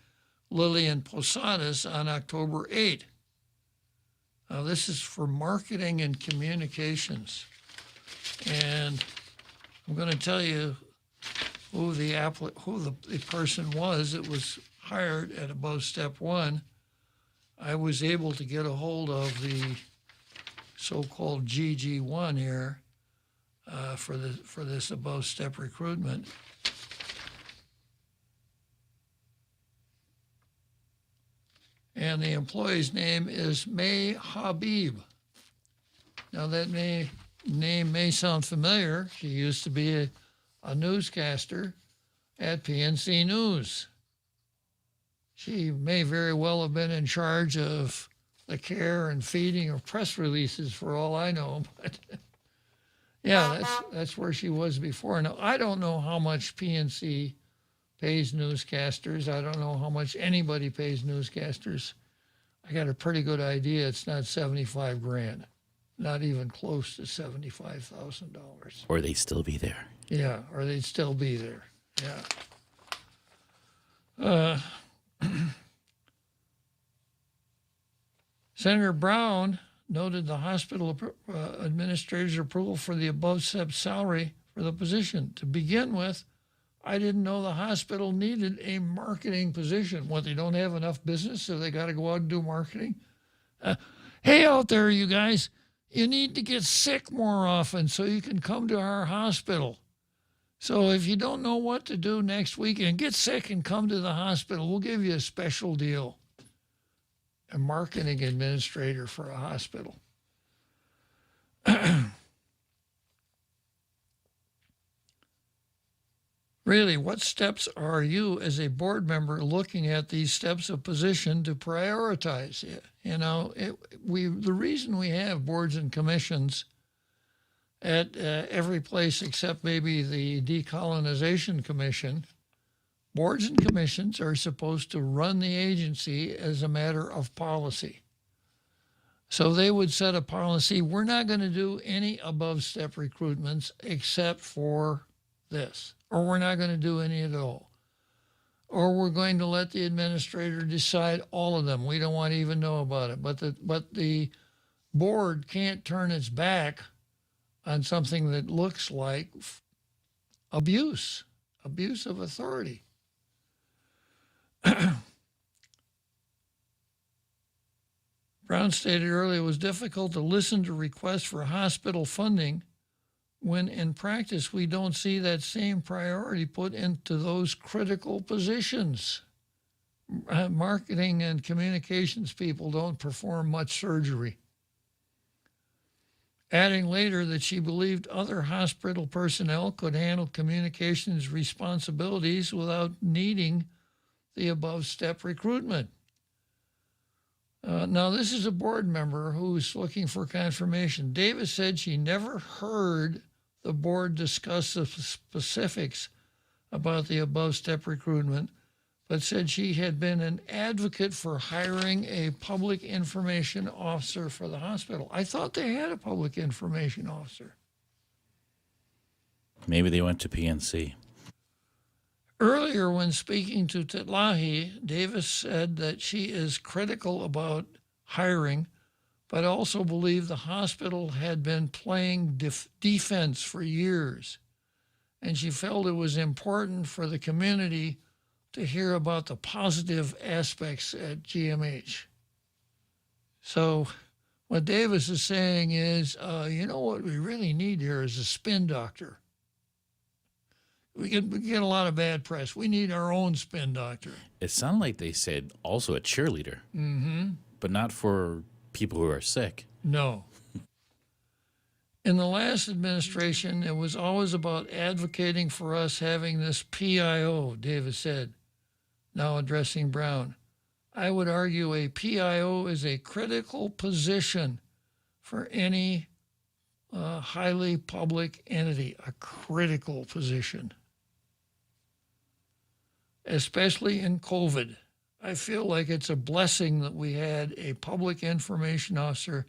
Lillian Posadas on October 8. Now this is for marketing and communications. And I'm going to tell you who the person was that was hired at above step 1. I was able to get a hold of the so-called GG1 here for this above step recruitment. And the employee's name is May Habib. Now that name may sound familiar. She used to be a newscaster at PNC News. She may very well have been in charge of the care and feeding of press releases for all I know, but yeah, that's where she was before. Now, I don't know how much PNC pays newscasters. I don't know how much anybody pays newscasters. I got a pretty good idea. It's not $75,000, not even close to $75,000. Or they'd still be there. Yeah, or they'd still be there. Yeah. Senator Brown noted the hospital administrator's approval for the above step salary for the position. To begin with, I didn't know the hospital needed a marketing position. What, they don't have enough business, so they got to go out and do marketing? Hey, out there, you guys, you need to get sick more often so you can come to our hospital. So if you don't know what to do next weekend, get sick and come to the hospital. We'll give you a special deal. A marketing administrator for a hospital. Really, what steps are you as a board member looking at these steps of position to prioritize? You know, the reason we have boards and commissions at every place except maybe the Decolonization Commission, boards and commissions are supposed to run the agency as a matter of policy. So they would set a policy, we're not going to do any above-step recruitments except for this, or we're not going to do any at all. Or we're going to let the administrator decide all of them. We don't want to even know about it. But the board can't turn its back on something that looks like abuse of authority. Brown stated earlier it was difficult to listen to requests for hospital funding when in practice we don't see that same priority put into those critical positions. Marketing and communications people don't perform much surgery. Adding later that she believed other hospital personnel could handle communications responsibilities without needing the above-step recruitment. Now, this is a board member who's looking for confirmation. Davis said she never heard the board discuss the specifics about the above-step recruitment, but said she had been an advocate for hiring a public information officer for the hospital. I thought they had a public information officer. Maybe they went to PNC. Earlier, when speaking to Titlahi, Davis said that she is critical about hiring, but also believed the hospital had been playing defense for years. And she felt it was important for the community to hear about the positive aspects at GMH. So what Davis is saying is, you know what we really need here is a spin doctor. We get a lot of bad press. We need our own spin doctor. It sounded like they said also a cheerleader, but not for people who are sick. No. In the last administration, it was always about advocating for us having this PIO, Davis said, now addressing Brown. I would argue a PIO is a critical position for any highly public entity, a critical position. Especially in COVID. I feel like it's a blessing that we had a public information officer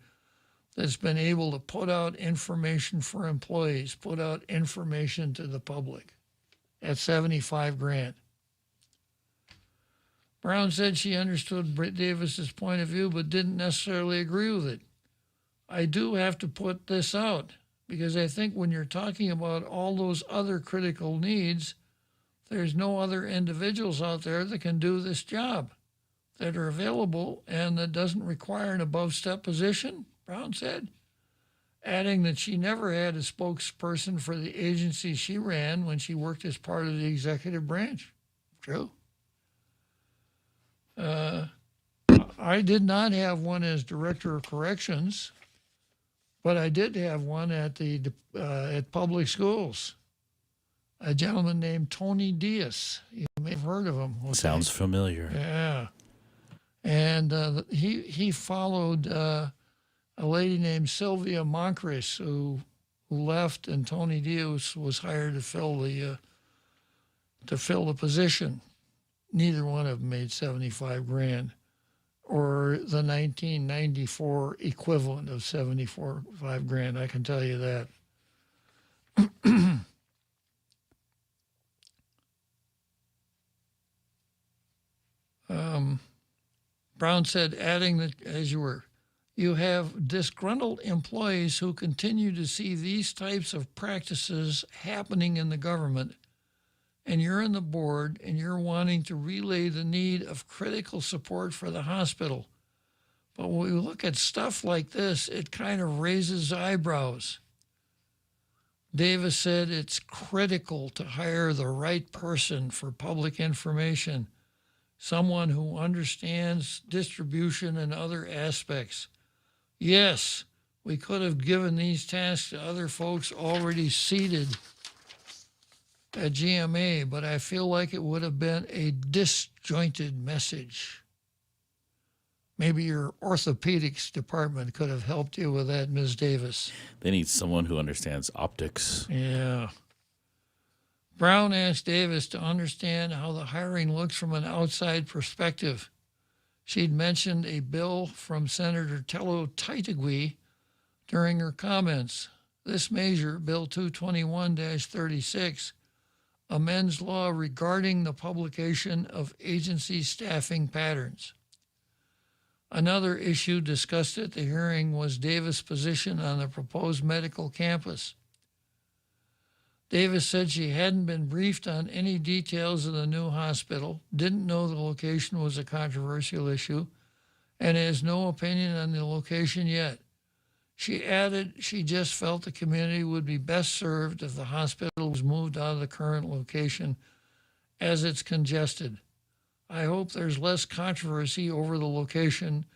that's been able to put out information for employees, put out information to the public at $75,000. Brown said she understood Britt Davis's point of view, but didn't necessarily agree with it. I do have to put this out because I think when you're talking about all those other critical needs, there's no other individuals out there that can do this job that are available and that doesn't require an above-step position, Brown said, adding that she never had a spokesperson for the agency she ran when she worked as part of the executive branch. True. I did not have one as director of corrections, but I did have one at public schools. A gentleman named Tony Diaz. You may have heard of him. Okay. Sounds familiar. Yeah. And he followed a lady named Sylvia Moncris who left, and Tony Diaz was hired to fill the position. Neither one of them made $75,000, or the 1994 equivalent of $75,000. I can tell you that. Brown said, adding that, as you have disgruntled employees who continue to see these types of practices happening in the government, and you're in the board and you're wanting to relay the need of critical support for the hospital. But when we look at stuff like this, it kind of raises eyebrows. Davis said it's critical to hire the right person for public information, someone who understands distribution and other aspects. Yes, we could have given these tasks to other folks already seated at GMA, but I feel like it would have been a disjointed message. Maybe your orthopedics department could have helped you with that, Ms. Davis. They need someone who understands optics. Yeah. Brown asked Davis to understand how the hiring looks from an outside perspective. She'd mentioned a bill from Senator Tello Taitigui during her comments. This measure, Bill 221-36, amends law regarding the publication of agency staffing patterns. Another issue discussed at the hearing was Davis' position on the proposed medical campus. Davis said she hadn't been briefed on any details of the new hospital, didn't know the location was a controversial issue, and has no opinion on the location yet. She added she just felt the community would be best served if the hospital was moved out of the current location as it's congested. I hope there's less controversy over the location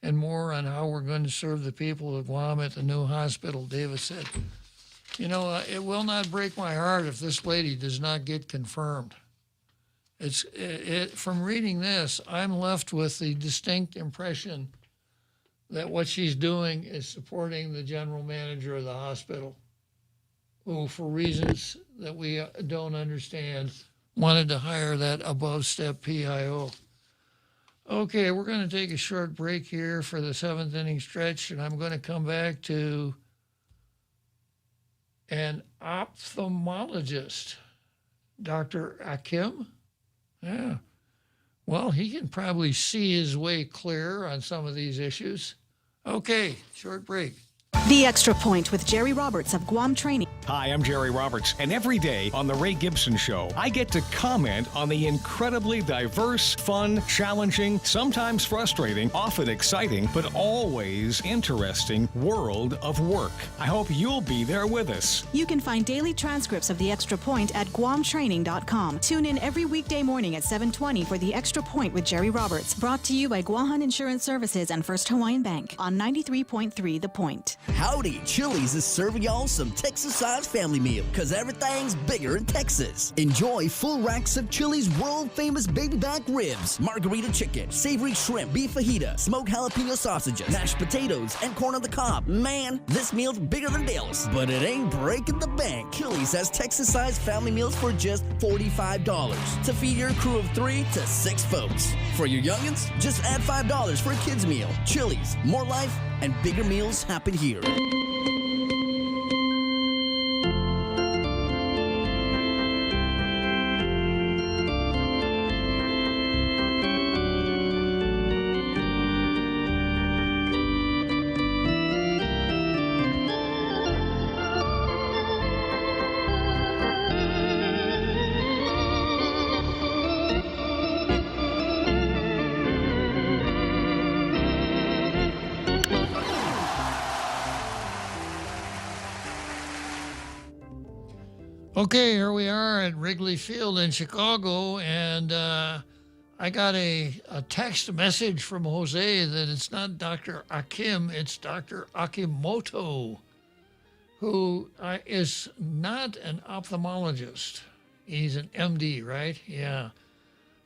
and more on how we're going to serve the people of Guam at the new hospital, Davis said. You know, it will not break my heart if this lady does not get confirmed. From reading this, I'm left with the distinct impression that what she's doing is supporting the general manager of the hospital, who, for reasons that we don't understand, wanted to hire that above-step PIO. Okay, we're going to take a short break here for the seventh inning stretch, and I'm going to come back to an ophthalmologist, Dr. Akim. Yeah. Well, he can probably see his way clear on some of these issues. Okay, short break. The Extra Point with Jerry Roberts of Guam Training. Hi, I'm Jerry Roberts, and every day on The Ray Gibson Show, I get to comment on the incredibly diverse, fun, challenging, sometimes frustrating, often exciting, but always interesting world of work. I hope you'll be there with us. You can find daily transcripts of The Extra Point at guamtraining.com. Tune in every weekday morning at 7:20 for The Extra Point with Jerry Roberts, brought to you by Guahan Insurance Services and First Hawaiian Bank on 93.3 The Point. Howdy, Chili's is serving y'all some Texas-sized family meal, because everything's bigger in Texas. Enjoy full racks of Chili's world-famous baby back ribs, margarita chicken, savory shrimp, beef fajita, smoked jalapeno sausages, mashed potatoes, and corn on the cob. Man, this meal's bigger than Bill's, but it ain't breaking the bank. Chili's has Texas-sized family meals for just $45 to feed your crew of 3 to 6 folks. For your youngins, just add $5 for a kid's meal. Chili's, more life and bigger meals happen here. Okay, here we are at Wrigley Field in Chicago, and I got a text message from Jose that it's not Dr. Akim, it's Dr. Akimoto, who is not an ophthalmologist. He's an MD, right? Yeah.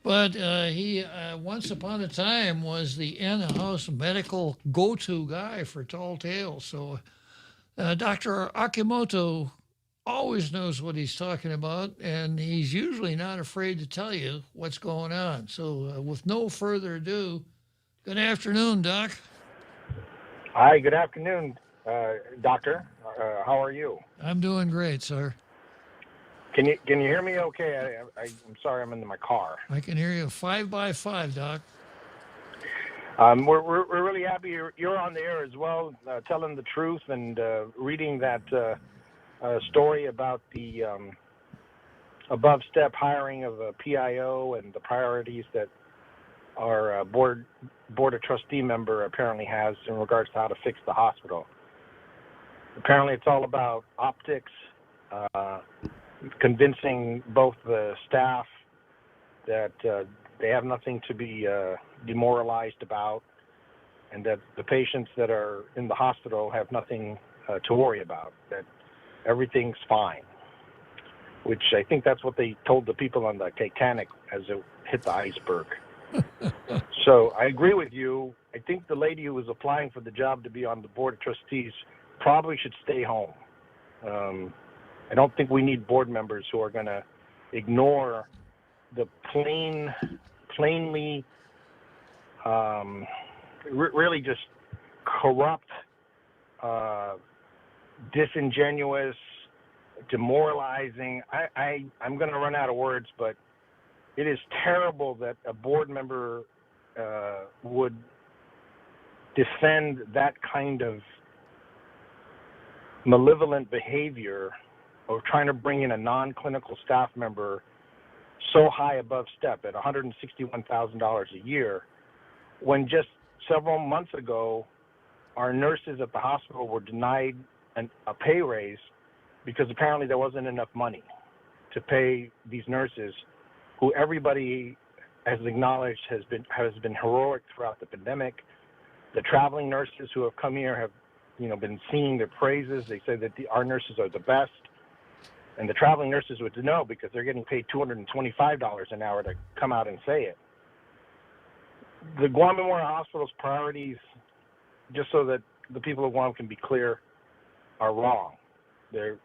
But he, once upon a time, was the in-house medical go-to guy for Tall Tales. So Dr. Akimoto always knows what he's talking about, and he's usually not afraid to tell you what's going on. So with no further ado, good afternoon, Doc. Hi, good afternoon, Doctor. How are you? I'm doing great, sir. Can you hear me okay? I'm sorry, I'm in my car. I can hear you 5x5, Doc. We're really happy you're on the air as well, telling the truth and reading that story about the above-step hiring of a PIO and the priorities that our board of trustee member apparently has in regards to how to fix the hospital. Apparently it's all about optics, convincing both the staff that they have nothing to be demoralized about, and that the patients that are in the hospital have nothing to worry about, that everything's fine, which I think that's what they told the people on the Titanic as it hit the iceberg. So I agree with you. I think the lady who was applying for the job to be on the board of trustees probably should stay home. I don't think we need board members who are going to ignore the plainly really just corrupt, disingenuous, demoralizing. I'm going to run out of words, but it is terrible that a board member would defend that kind of malevolent behavior of trying to bring in a non-clinical staff member so high above step at $161,000 a year, when just several months ago, our nurses at the hospital were denied a pay raise because apparently there wasn't enough money to pay these nurses, who everybody has acknowledged has been heroic throughout the pandemic. The traveling nurses who have come here have, been singing their praises. They say that our nurses are the best, and the traveling nurses would know because they're getting paid $225 an hour to come out and say it. The Guam Memorial Hospital's priorities, just so that the people of Guam can be clear, are wrong. They're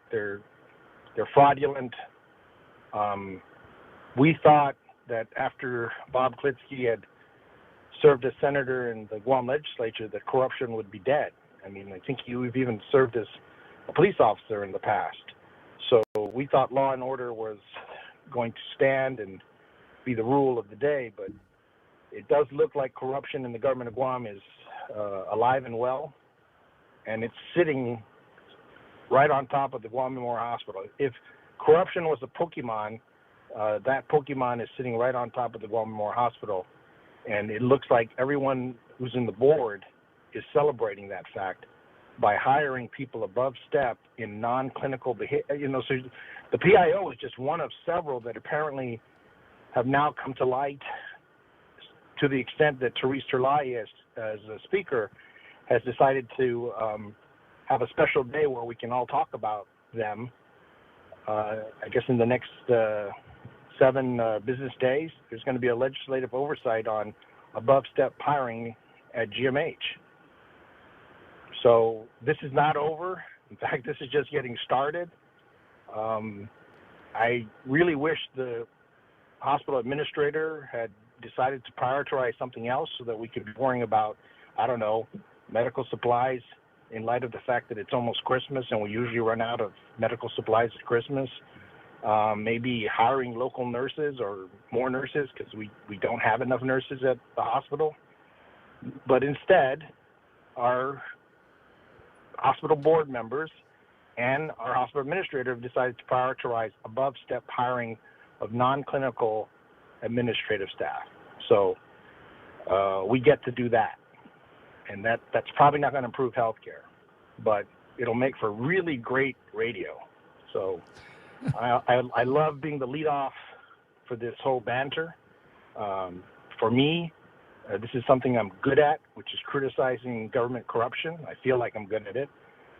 fraudulent. We thought that after Bob Klitzkie had served as senator in the Guam legislature, that corruption would be dead. I mean, I think you've even served as a police officer in the past. So we thought law and order was going to stand and be the rule of the day, but it does look like corruption in the government of Guam is alive and well, and it's sitting right on top of the Guam Memorial Hospital. If corruption was a Pokemon, that Pokemon is sitting right on top of the Guam Memorial Hospital, and it looks like everyone who's in the board is celebrating that fact by hiring people above step in non-clinical behavior. So the PIO is just one of several that apparently have now come to light, to the extent that Therese Terlai, as a speaker, has decided to have a special day where we can all talk about them. I guess in the next 7 business days, there's going to be a legislative oversight on above-step hiring at GMH. So this is not over. In fact, this is just getting started. I really wish the hospital administrator had decided to prioritize something else so that we could be worrying about, medical supplies in light of the fact that it's almost Christmas and we usually run out of medical supplies at Christmas. Maybe hiring local nurses or more nurses because we don't have enough nurses at the hospital. But instead, our hospital board members and our hospital administrator have decided to prioritize above-step hiring of non-clinical administrative staff. So we get to do that. And that's probably not going to improve healthcare, but it'll make for really great radio. So I love being the leadoff for this whole banter. For me, this is something I'm good at, which is criticizing government corruption. I feel like I'm good at it,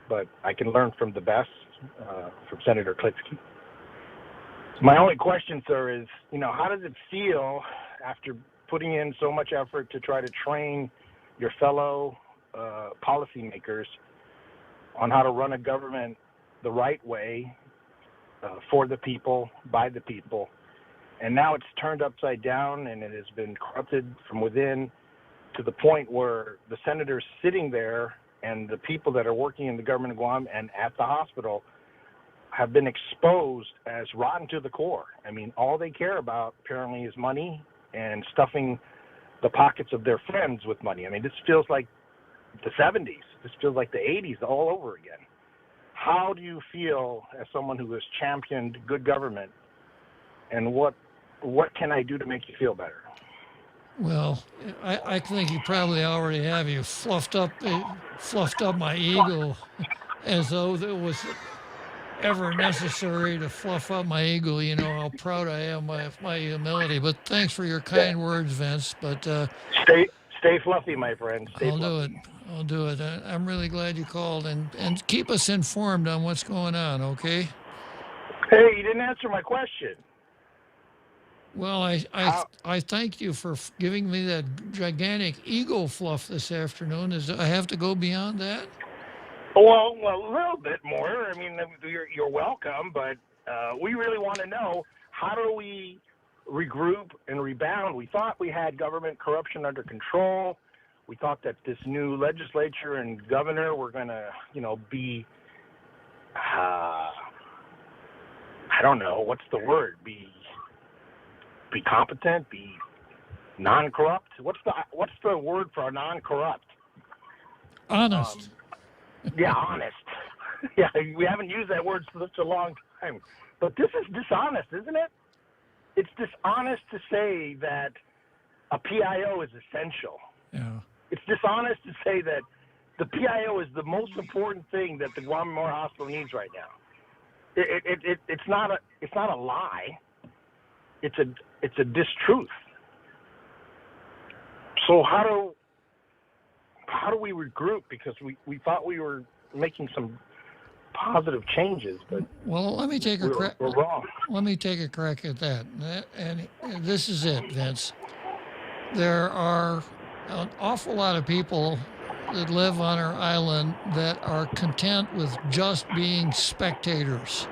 but I can learn from the best, from Senator Klitzkie. My only question, sir, is, how does it feel after putting in so much effort to try to train your fellow policymakers on how to run a government the right way, for the people, by the people, and now it's turned upside down and it has been corrupted from within to the point where the senators sitting there and the people that are working in the government of Guam and at the hospital have been exposed as rotten to the core. I mean, all they care about apparently is money and stuffing the pockets of their friends with money. I mean, this feels like the 70s. This feels like the 80s all over again. How do you feel as someone who has championed good government, and what can I do to make you feel better? Well, I think you probably already have. You fluffed up my ego as though it was ever necessary to fluff up my ego. You know how proud I am of my humility. But thanks for your kind words, Vince. But stay fluffy, my friend. I'll do it. I'm really glad you called, and keep us informed on what's going on, okay? Hey, you didn't answer my question. Well, I thank you for giving me that gigantic ego fluff this afternoon. I have to go beyond that? Well, a little bit more. I mean, you're welcome, but we really want to know, how do we regroup and rebound. We thought we had government corruption under control. We thought that this new legislature and governor were going to, be, I don't know, what's the word? Be competent, be non-corrupt. What's the word for non-corrupt? Honest. Yeah, honest. Yeah, we haven't used that word for such a long time. But this is dishonest, isn't it? It's dishonest to say that a PIO is essential. Yeah. It's dishonest to say that the PIO is the most important thing that the Guam Memorial Hospital needs right now. It's not a lie. It's a distruth. So how do we regroup? Because we thought we were making some positive changes, but let me take we're wrong. Let me take a crack at that. And this is it, Vince. There are an awful lot of people that live on our island that are content with just being spectators.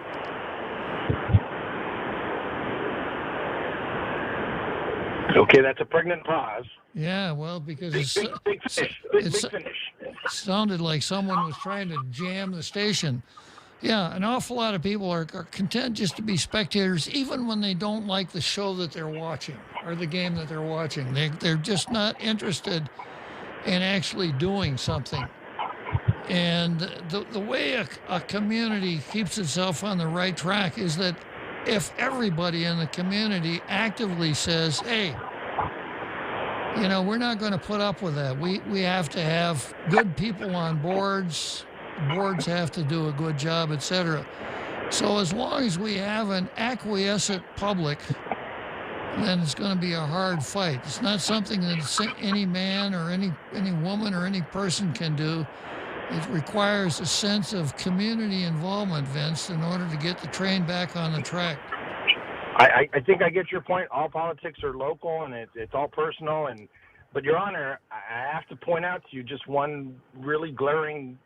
Okay, that's a pregnant pause. Yeah, well, because Big finish. it sounded like someone was trying to jam the station. Yeah, an awful lot of people are content just to be spectators, even when they don't like the show that they're watching or the game that they're watching. They're just not interested in actually doing something. And the way a community keeps itself on the right track is that if everybody in the community actively says, hey, we're not going to put up with that. We have to have good people on boards. Boards have to do a good job, etc. So as long as we have an acquiescent public, then it's going to be a hard fight. It's not something that any man or any woman or any person can do. It requires a sense of community involvement, Vince, in order to get the train back on the track. I think I get your point. All politics are local, and it's all personal. But, Your Honor, I have to point out to you just one really glaring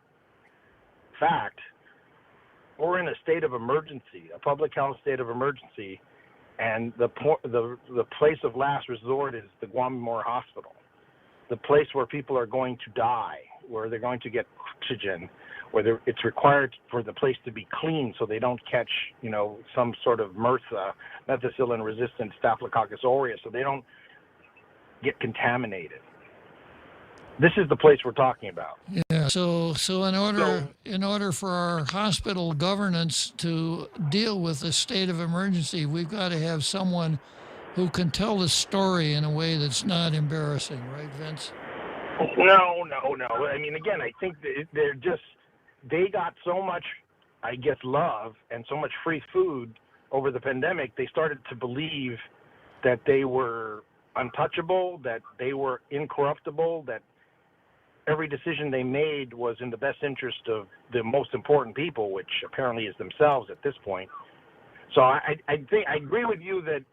fact. We're in a state of emergency, a public health state of emergency, and the place of last resort is the Guam Memorial Hospital, the place where people are going to die, where they're going to get oxygen, where it's required for the place to be clean so they don't catch, some sort of MRSA, methicillin-resistant Staphylococcus aureus, so they don't get contaminated. This is the place we're talking about. Yeah. So in order for our hospital governance to deal with the state of emergency, we've got to have someone who can tell the story in a way that's not embarrassing, right, Vince? No. I mean, again, I think they got so much, I guess, love and so much free food over the pandemic, they started to believe that they were untouchable, that they were incorruptible, that every decision they made was in the best interest of the most important people, which apparently is themselves at this point. So I think I agree with you that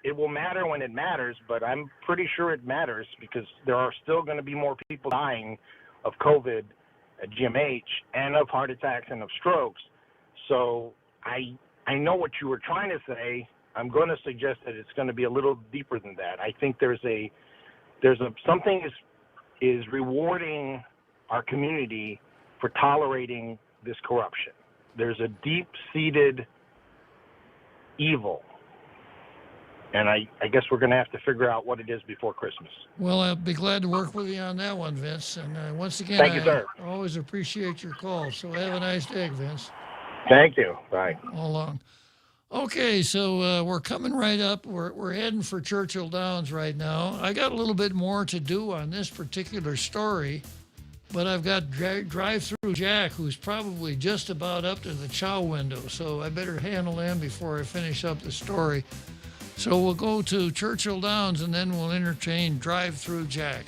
it will matter when it matters, but I'm pretty sure it matters because there are still going to be more people dying of COVID, GMH, and of heart attacks and of strokes. So I know what you were trying to say. I'm going to suggest that it's going to be a little deeper than that. I think something is rewarding our community for tolerating this corruption. There's a deep-seated evil, and I guess we're going to have to figure out what it is before Christmas. Well, I'll be glad to work with you on that one, Vince. And once again, thank you, sir. I always appreciate your call. So have a nice day, Vince. Thank you. Bye. All along. Okay, so we're coming right up. We're heading for Churchill Downs right now. I got a little bit more to do on this particular story, but I've got Drive-Through Jack, who's probably just about up to the chow window, so I better handle him before I finish up the story. So we'll go to Churchill Downs, and then we'll entertain Drive-Through Jack.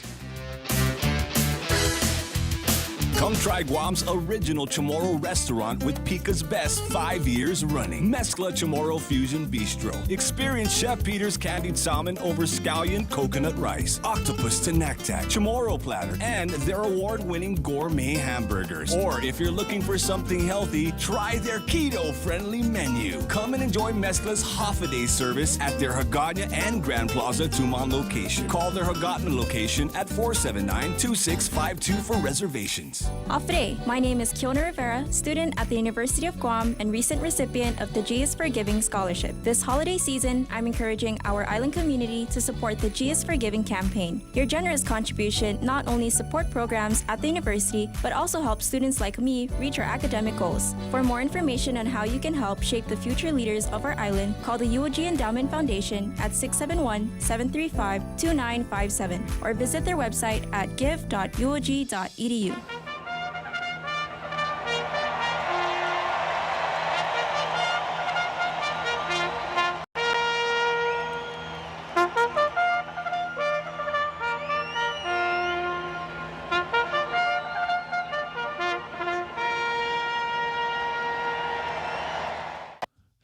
Come try Guam's original Chamorro restaurant with Pica's Best 5 years running. Mezcla Chamorro Fusion Bistro. Experience Chef Peter's candied salmon over scallion coconut rice, octopus to naktak, Chamorro platter, and their award-winning gourmet hamburgers. Or if you're looking for something healthy, try their keto-friendly menu. Come and enjoy Mezcla's half-a-day service at their Hagåtña and Grand Plaza Tumon location. Call their Hagåtña location at 479-2652 for reservations. Afre, my name is Kiona Rivera, student at the University of Guam and recent recipient of the G is for Giving Scholarship. This holiday season, I'm encouraging our island community to support the G is for Giving campaign. Your generous contribution not only support programs at the university, but also helps students like me reach our academic goals. For more information on how you can help shape the future leaders of our island, call the UOG Endowment Foundation at 671-735-2957 or visit their website at give.uog.edu.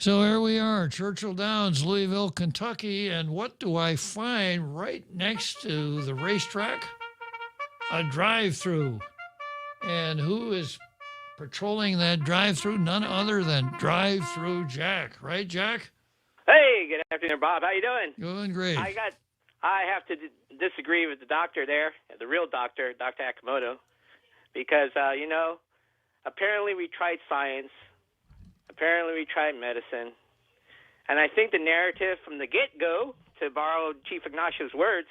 So here we are, Churchill Downs, Louisville, Kentucky, and what do I find right next to the racetrack? A drive-through. And who is patrolling that drive-through? None other than Drive-Through Jack. Right, Jack? Hey, good afternoon, Bob. How you doing? Doing great. I have to disagree with the doctor there, the real doctor, Dr. Akimoto, because, apparently we tried science. Apparently we tried medicine. And I think the narrative from the get-go, to borrow Chief Ignacio's words,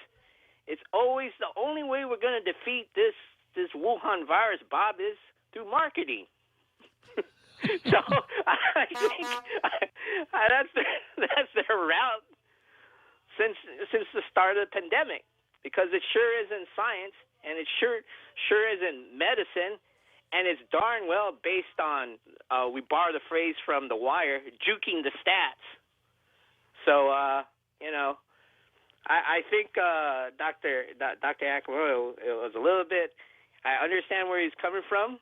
it's always the only way we're going to defeat this Wuhan virus, Bob, is through marketing. So I think that's their route since the start of the pandemic, because it sure is in science and it sure is in medicine. And it's darn well based on, we borrow the phrase from The Wire, juking the stats. So, I think Dr. Akimoto was a little bit, I understand where he's coming from,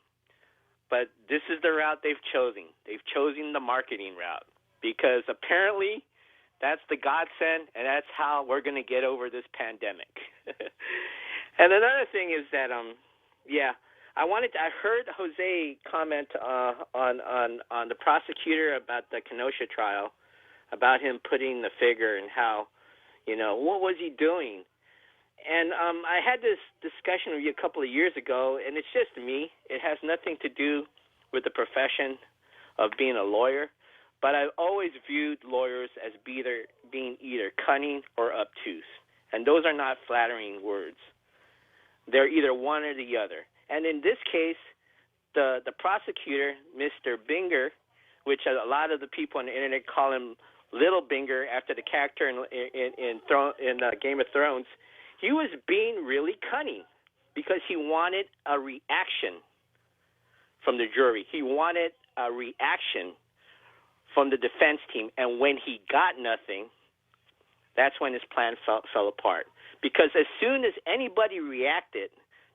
but this is the route they've chosen. They've chosen the marketing route because apparently that's the godsend, and that's how we're going to get over this pandemic. And another thing is that, I heard Jose comment on the prosecutor about the Kenosha trial, about him putting the figure and how, what was he doing? And I had this discussion with you a couple of years ago, and it's just me. It has nothing to do with the profession of being a lawyer, but I've always viewed lawyers as being either cunning or obtuse, and those are not flattering words. They're either one or the other. And in this case, the prosecutor, Mr. Binger, which a lot of the people on the internet call him Little Binger after the character in Game of Thrones, he was being really cunning because he wanted a reaction from the jury. He wanted a reaction from the defense team. And when he got nothing, that's when his plan fell apart. Because as soon as anybody reacted,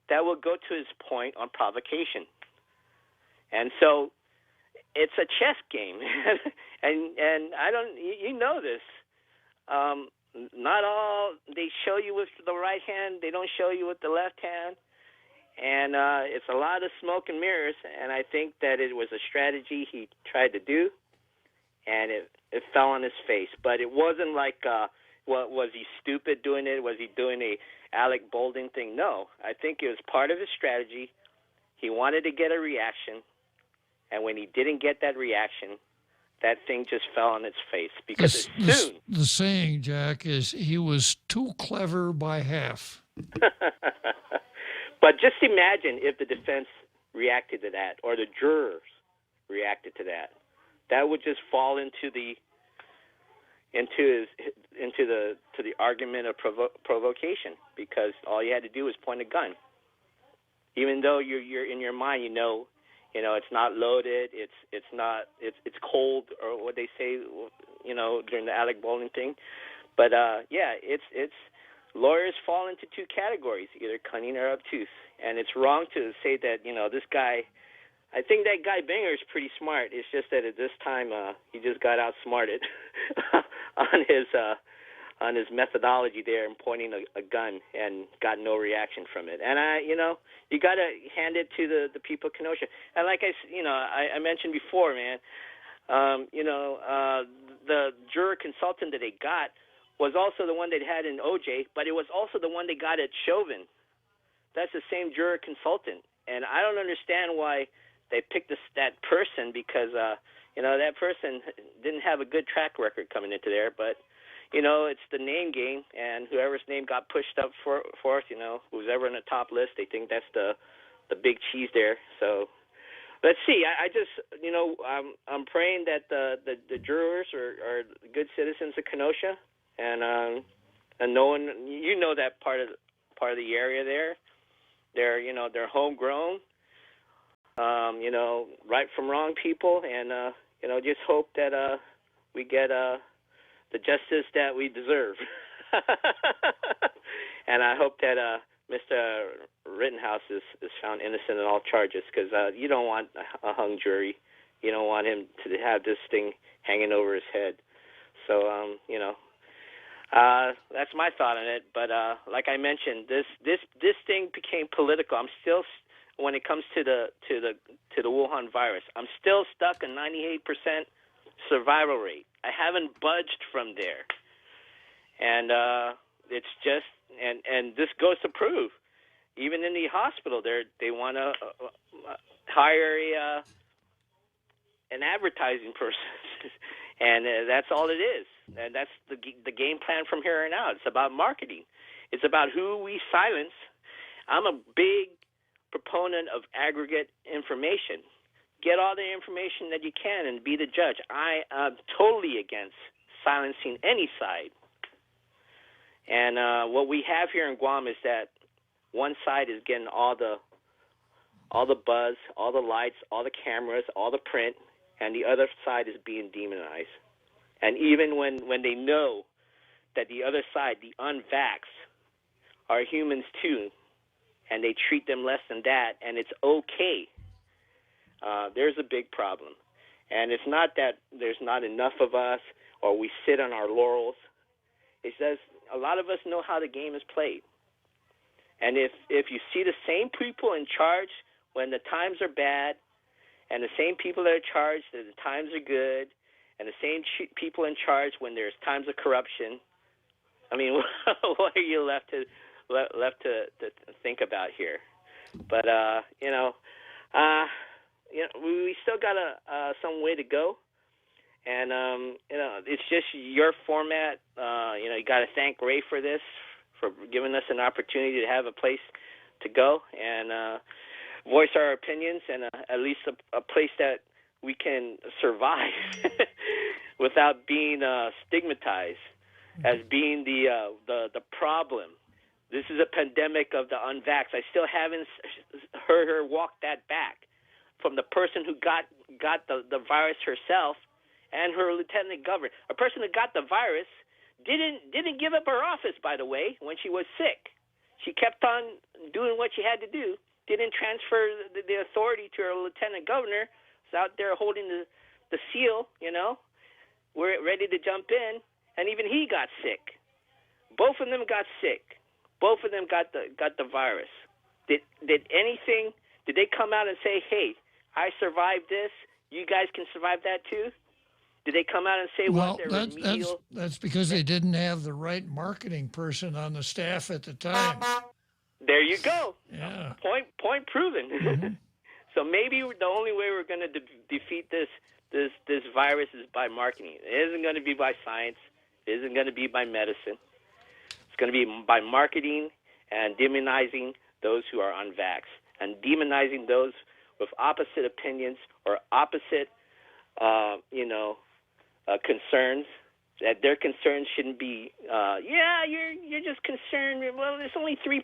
that will go to his point on provocation. And so it's a chess game. and I don't, you know this. Not all, they show you with the right hand, they don't show you with the left hand. And it's a lot of smoke and mirrors. And I think that it was a strategy he tried to do, and it fell on his face. But it wasn't like, was he stupid doing it? Was he doing a Alec Baldwin thing? No, I think it was part of his strategy. He wanted to get a reaction, and when he didn't get that reaction, that thing just fell on its face. Because the saying, Jack, is he was too clever by half. But just imagine if the defense reacted to that, or the jurors reacted to that. That would just fall into the argument of provocation, because all you had to do was point a gun, even though you're in your mind, it's not loaded, it's cold, or what they say, during the Alec Baldwin thing. But it's lawyers fall into two categories, either cunning or obtuse. And it's wrong to say that, this guy, I think that guy Binger is pretty smart. It's just that at this time he just got outsmarted on his methodology there and pointing a gun and got no reaction from it. And you got to hand it to the people of Kenosha. And like I mentioned before, man, the juror consultant that they got was also the one they had in OJ, but it was also the one they got at Chauvin. That's the same juror consultant. And I don't understand why they picked that person, because, that person didn't have a good track record coming into there. But, it's the name game, and whoever's name got pushed up forth, who's ever on the top list, they think that's the big cheese there. So let's see. I just, I'm praying that the jurors are good citizens of Kenosha, and no one, that part of the area there, they're homegrown, right from wrong people, and just hope that we get the justice that we deserve. And I hope that Mr. Rittenhouse is found innocent in all charges, because you don't want a hung jury. You don't want him to have this thing hanging over his head. So, that's my thought on it. But like I mentioned, this thing became political. I'm still, when it comes to the Wuhan virus, I'm still stuck at 98% survival rate. I haven't budged from there. And it's just, and this goes to prove, even in the hospital, they want to hire an advertising person, and that's all it is. And that's the game plan from here on out. It's about marketing. It's about who we silence. I'm a big proponent of aggregate information. Get all the information that you can and be the judge. I am totally against silencing any side. And what we have here in Guam is that one side is getting all the buzz, all the lights, all the cameras, all the print, and the other side is being demonized. And even when they know that the other side, the unvaxxed, are humans too, and they treat them less than that, and it's okay, there's a big problem. And it's not that there's not enough of us or we sit on our laurels. It's just a lot of us know how the game is played. And if you see the same people in charge when the times are bad, and the same people that are charged when the times are good, and the same people in charge when there's times of corruption, I mean, what are you left to think about here? But we still got some way to go, and it's just your format. You got to thank Ray for this, for giving us an opportunity to have a place to go and voice our opinions, and at least a place that we can survive without being stigmatized as being the problem. This is a pandemic of the unvaxxed. I still haven't heard her walk that back from the person who got the virus herself and her lieutenant governor. A person who got the virus didn't give up her office, by the way, when she was sick. She kept on doing what she had to do. Didn't transfer the authority to her lieutenant governor. Was out there holding the seal, We're ready to jump in, and even he got sick. Both of them got sick. Both of them got the virus. Did they come out and say, hey, I survived this, you guys can survive that too? Did they come out and say that's because they didn't have the right marketing person on the staff at the time. There you go. Yeah. Point proven. Mm-hmm. So maybe the only way we're going to defeat this virus is by marketing. It isn't going to be by science. It isn't going to be by medicine. It's going to be by marketing and demonizing those who are unvaxxed and demonizing those with opposite opinions or opposite, concerns. That their concerns shouldn't be, you're just concerned. Well, there's only 3%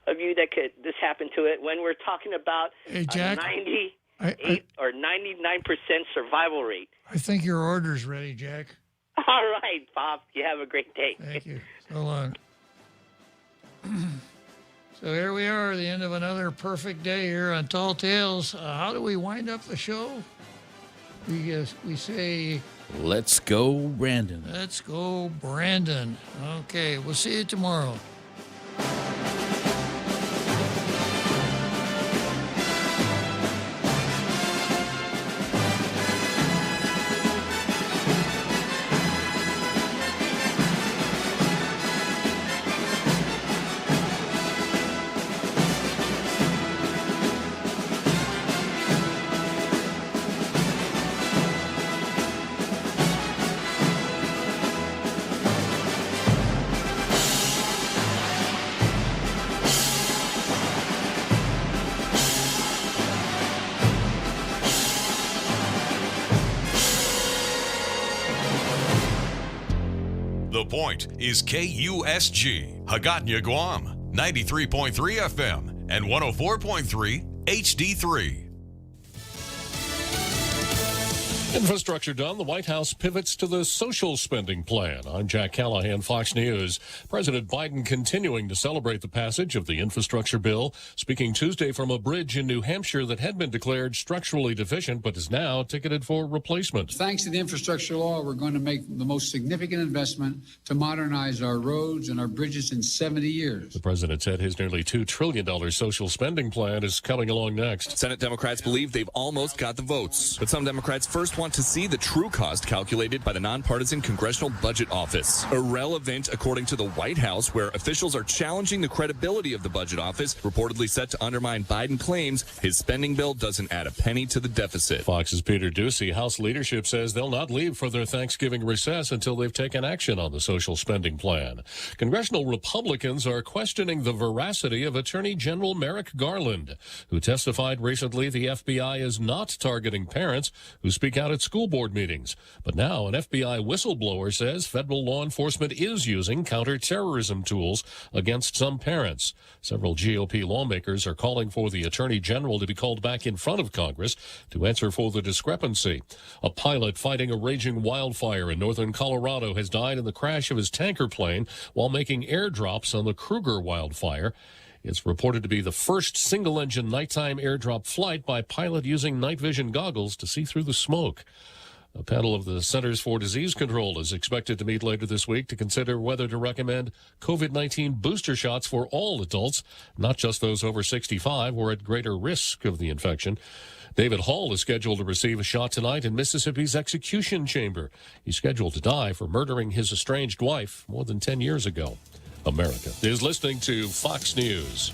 of you that could this happen to it. When we're talking about hey, Jack, 98 or 99% survival rate. I think your order's ready, Jack. All right, Bob. You have a great day. Thank you. So long. So here we are, the end of another perfect day here on Tall Tales. How do we wind up the show? We say... Let's go, Brandon. Let's go, Brandon. Okay, we'll see you tomorrow. The Point is KUSG, Hagåtña, Guam, 93.3 FM and 104.3 HD3. Infrastructure done. The White House pivots to the social spending plan. I'm Jack Callahan, Fox News. President Biden continuing to celebrate the passage of the infrastructure bill, speaking Tuesday from a bridge in New Hampshire that had been declared structurally deficient but is now ticketed for replacement. Thanks to the infrastructure law, we're going to make the most significant investment to modernize our roads and our bridges in 70 years. The president said his nearly $2 trillion social spending plan is coming along next. Senate Democrats believe they've almost got the votes, but some Democrats first want to see the true cost calculated by the nonpartisan Congressional Budget Office. Irrelevant, according to the White House, where officials are challenging the credibility of the Budget Office, reportedly set to undermine Biden claims his spending bill doesn't add a penny to the deficit. Fox's Peter Ducey. House leadership says they'll not leave for their Thanksgiving recess until they've taken action on the social spending plan. Congressional Republicans are questioning the veracity of Attorney General Merrick Garland, who testified recently the FBI is not targeting parents who speak out at school board meetings. But now an FBI whistleblower says federal law enforcement is using counterterrorism tools against some parents. Several GOP lawmakers are calling for the Attorney General to be called back in front of Congress to answer for the discrepancy. A pilot fighting a raging wildfire in northern Colorado has died in the crash of his tanker plane while making airdrops on the Kruger wildfire. It's reported to be the first single-engine nighttime airdrop flight by pilot using night vision goggles to see through the smoke. A panel of the Centers for Disease Control is expected to meet later this week to consider whether to recommend COVID-19 booster shots for all adults, not just those over 65 who are at greater risk of the infection. David Hall is scheduled to receive a shot tonight in Mississippi's execution chamber. He's scheduled to die for murdering his estranged wife more than 10 years ago. America is listening to Fox News.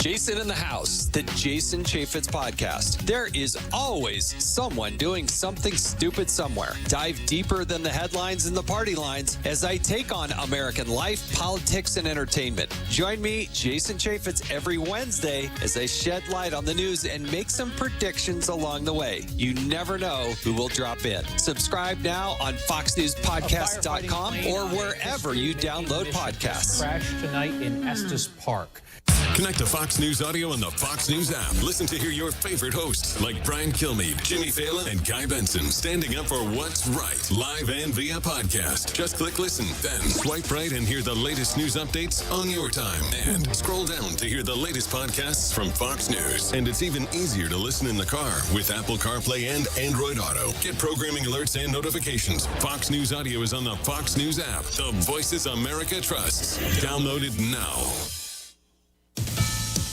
Jason in the House, the Jason Chaffetz podcast. There is always someone doing something stupid somewhere. Dive deeper than the headlines and the party lines as I take on American life, politics, and entertainment. Join me, Jason Chaffetz, every Wednesday as I shed light on the news and make some predictions along the way. You never know who will drop in. Subscribe now on FoxNewsPodcast.com or wherever you download podcasts. Crash tonight in Estes Park. Connect to Fox News Audio on the Fox News app. Listen to hear your favorite hosts like Brian Kilmeade, Jimmy Fallon, and Guy Benson standing up for what's right, live and via podcast. Just click listen, then swipe right and hear the latest news updates on your time. And scroll down to hear the latest podcasts from Fox News. And it's even easier to listen in the car with Apple CarPlay and Android Auto. Get programming alerts and notifications. Fox News Audio is on the Fox News app. The voices America trusts. Download it now.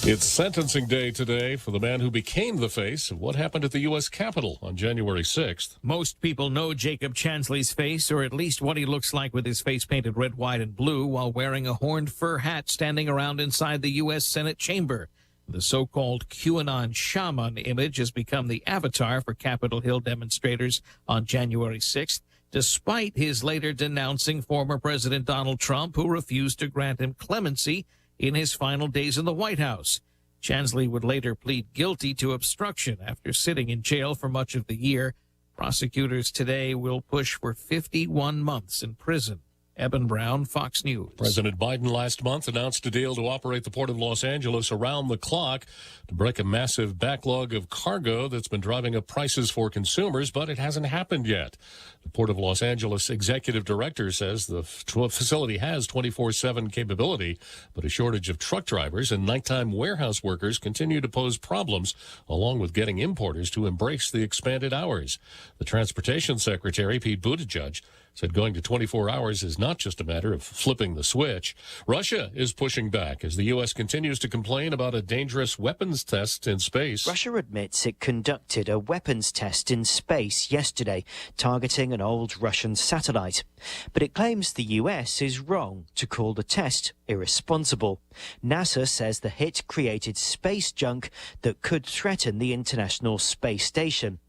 It's sentencing day today for the man who became the face of what happened at the U.S. Capitol on January 6th. Most people know Jacob Chansley's face, or at least what he looks like with his face painted red, white, and blue while wearing a horned fur hat standing around inside the U.S. Senate chamber. The so-called QAnon shaman image has become the avatar for Capitol Hill demonstrators on January 6th, despite his later denouncing former President Donald Trump, who refused to grant him clemency in his final days in the White House. Chansley would later plead guilty to obstruction after sitting in jail for much of the year. Prosecutors today will push for 51 months in prison. Eben Brown, Fox News. President Biden last month announced a deal to operate the Port of Los Angeles around the clock to break a massive backlog of cargo that's been driving up prices for consumers, but it hasn't happened yet. The Port of Los Angeles executive director says the facility has 24/7 capability, but a shortage of truck drivers and nighttime warehouse workers continue to pose problems, along with getting importers to embrace the expanded hours. The Transportation Secretary, Pete Buttigieg, said going to 24 hours is not just a matter of flipping the switch. Russia is pushing back as the U.S. continues to complain about a dangerous weapons test in space. Russia admits it conducted a weapons test in space yesterday, targeting an old Russian satellite. But it claims the U.S. is wrong to call the test irresponsible. NASA says the hit created space junk that could threaten the International Space Station.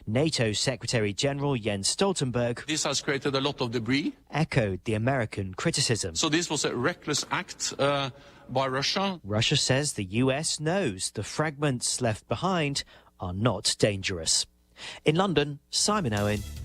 NATO Secretary General Jens Stoltenberg This has created a lot of debris. Echoed the American criticism. So this was a reckless act by Russia. Russia says the US knows the fragments left behind are not dangerous. In London, Simon Owen,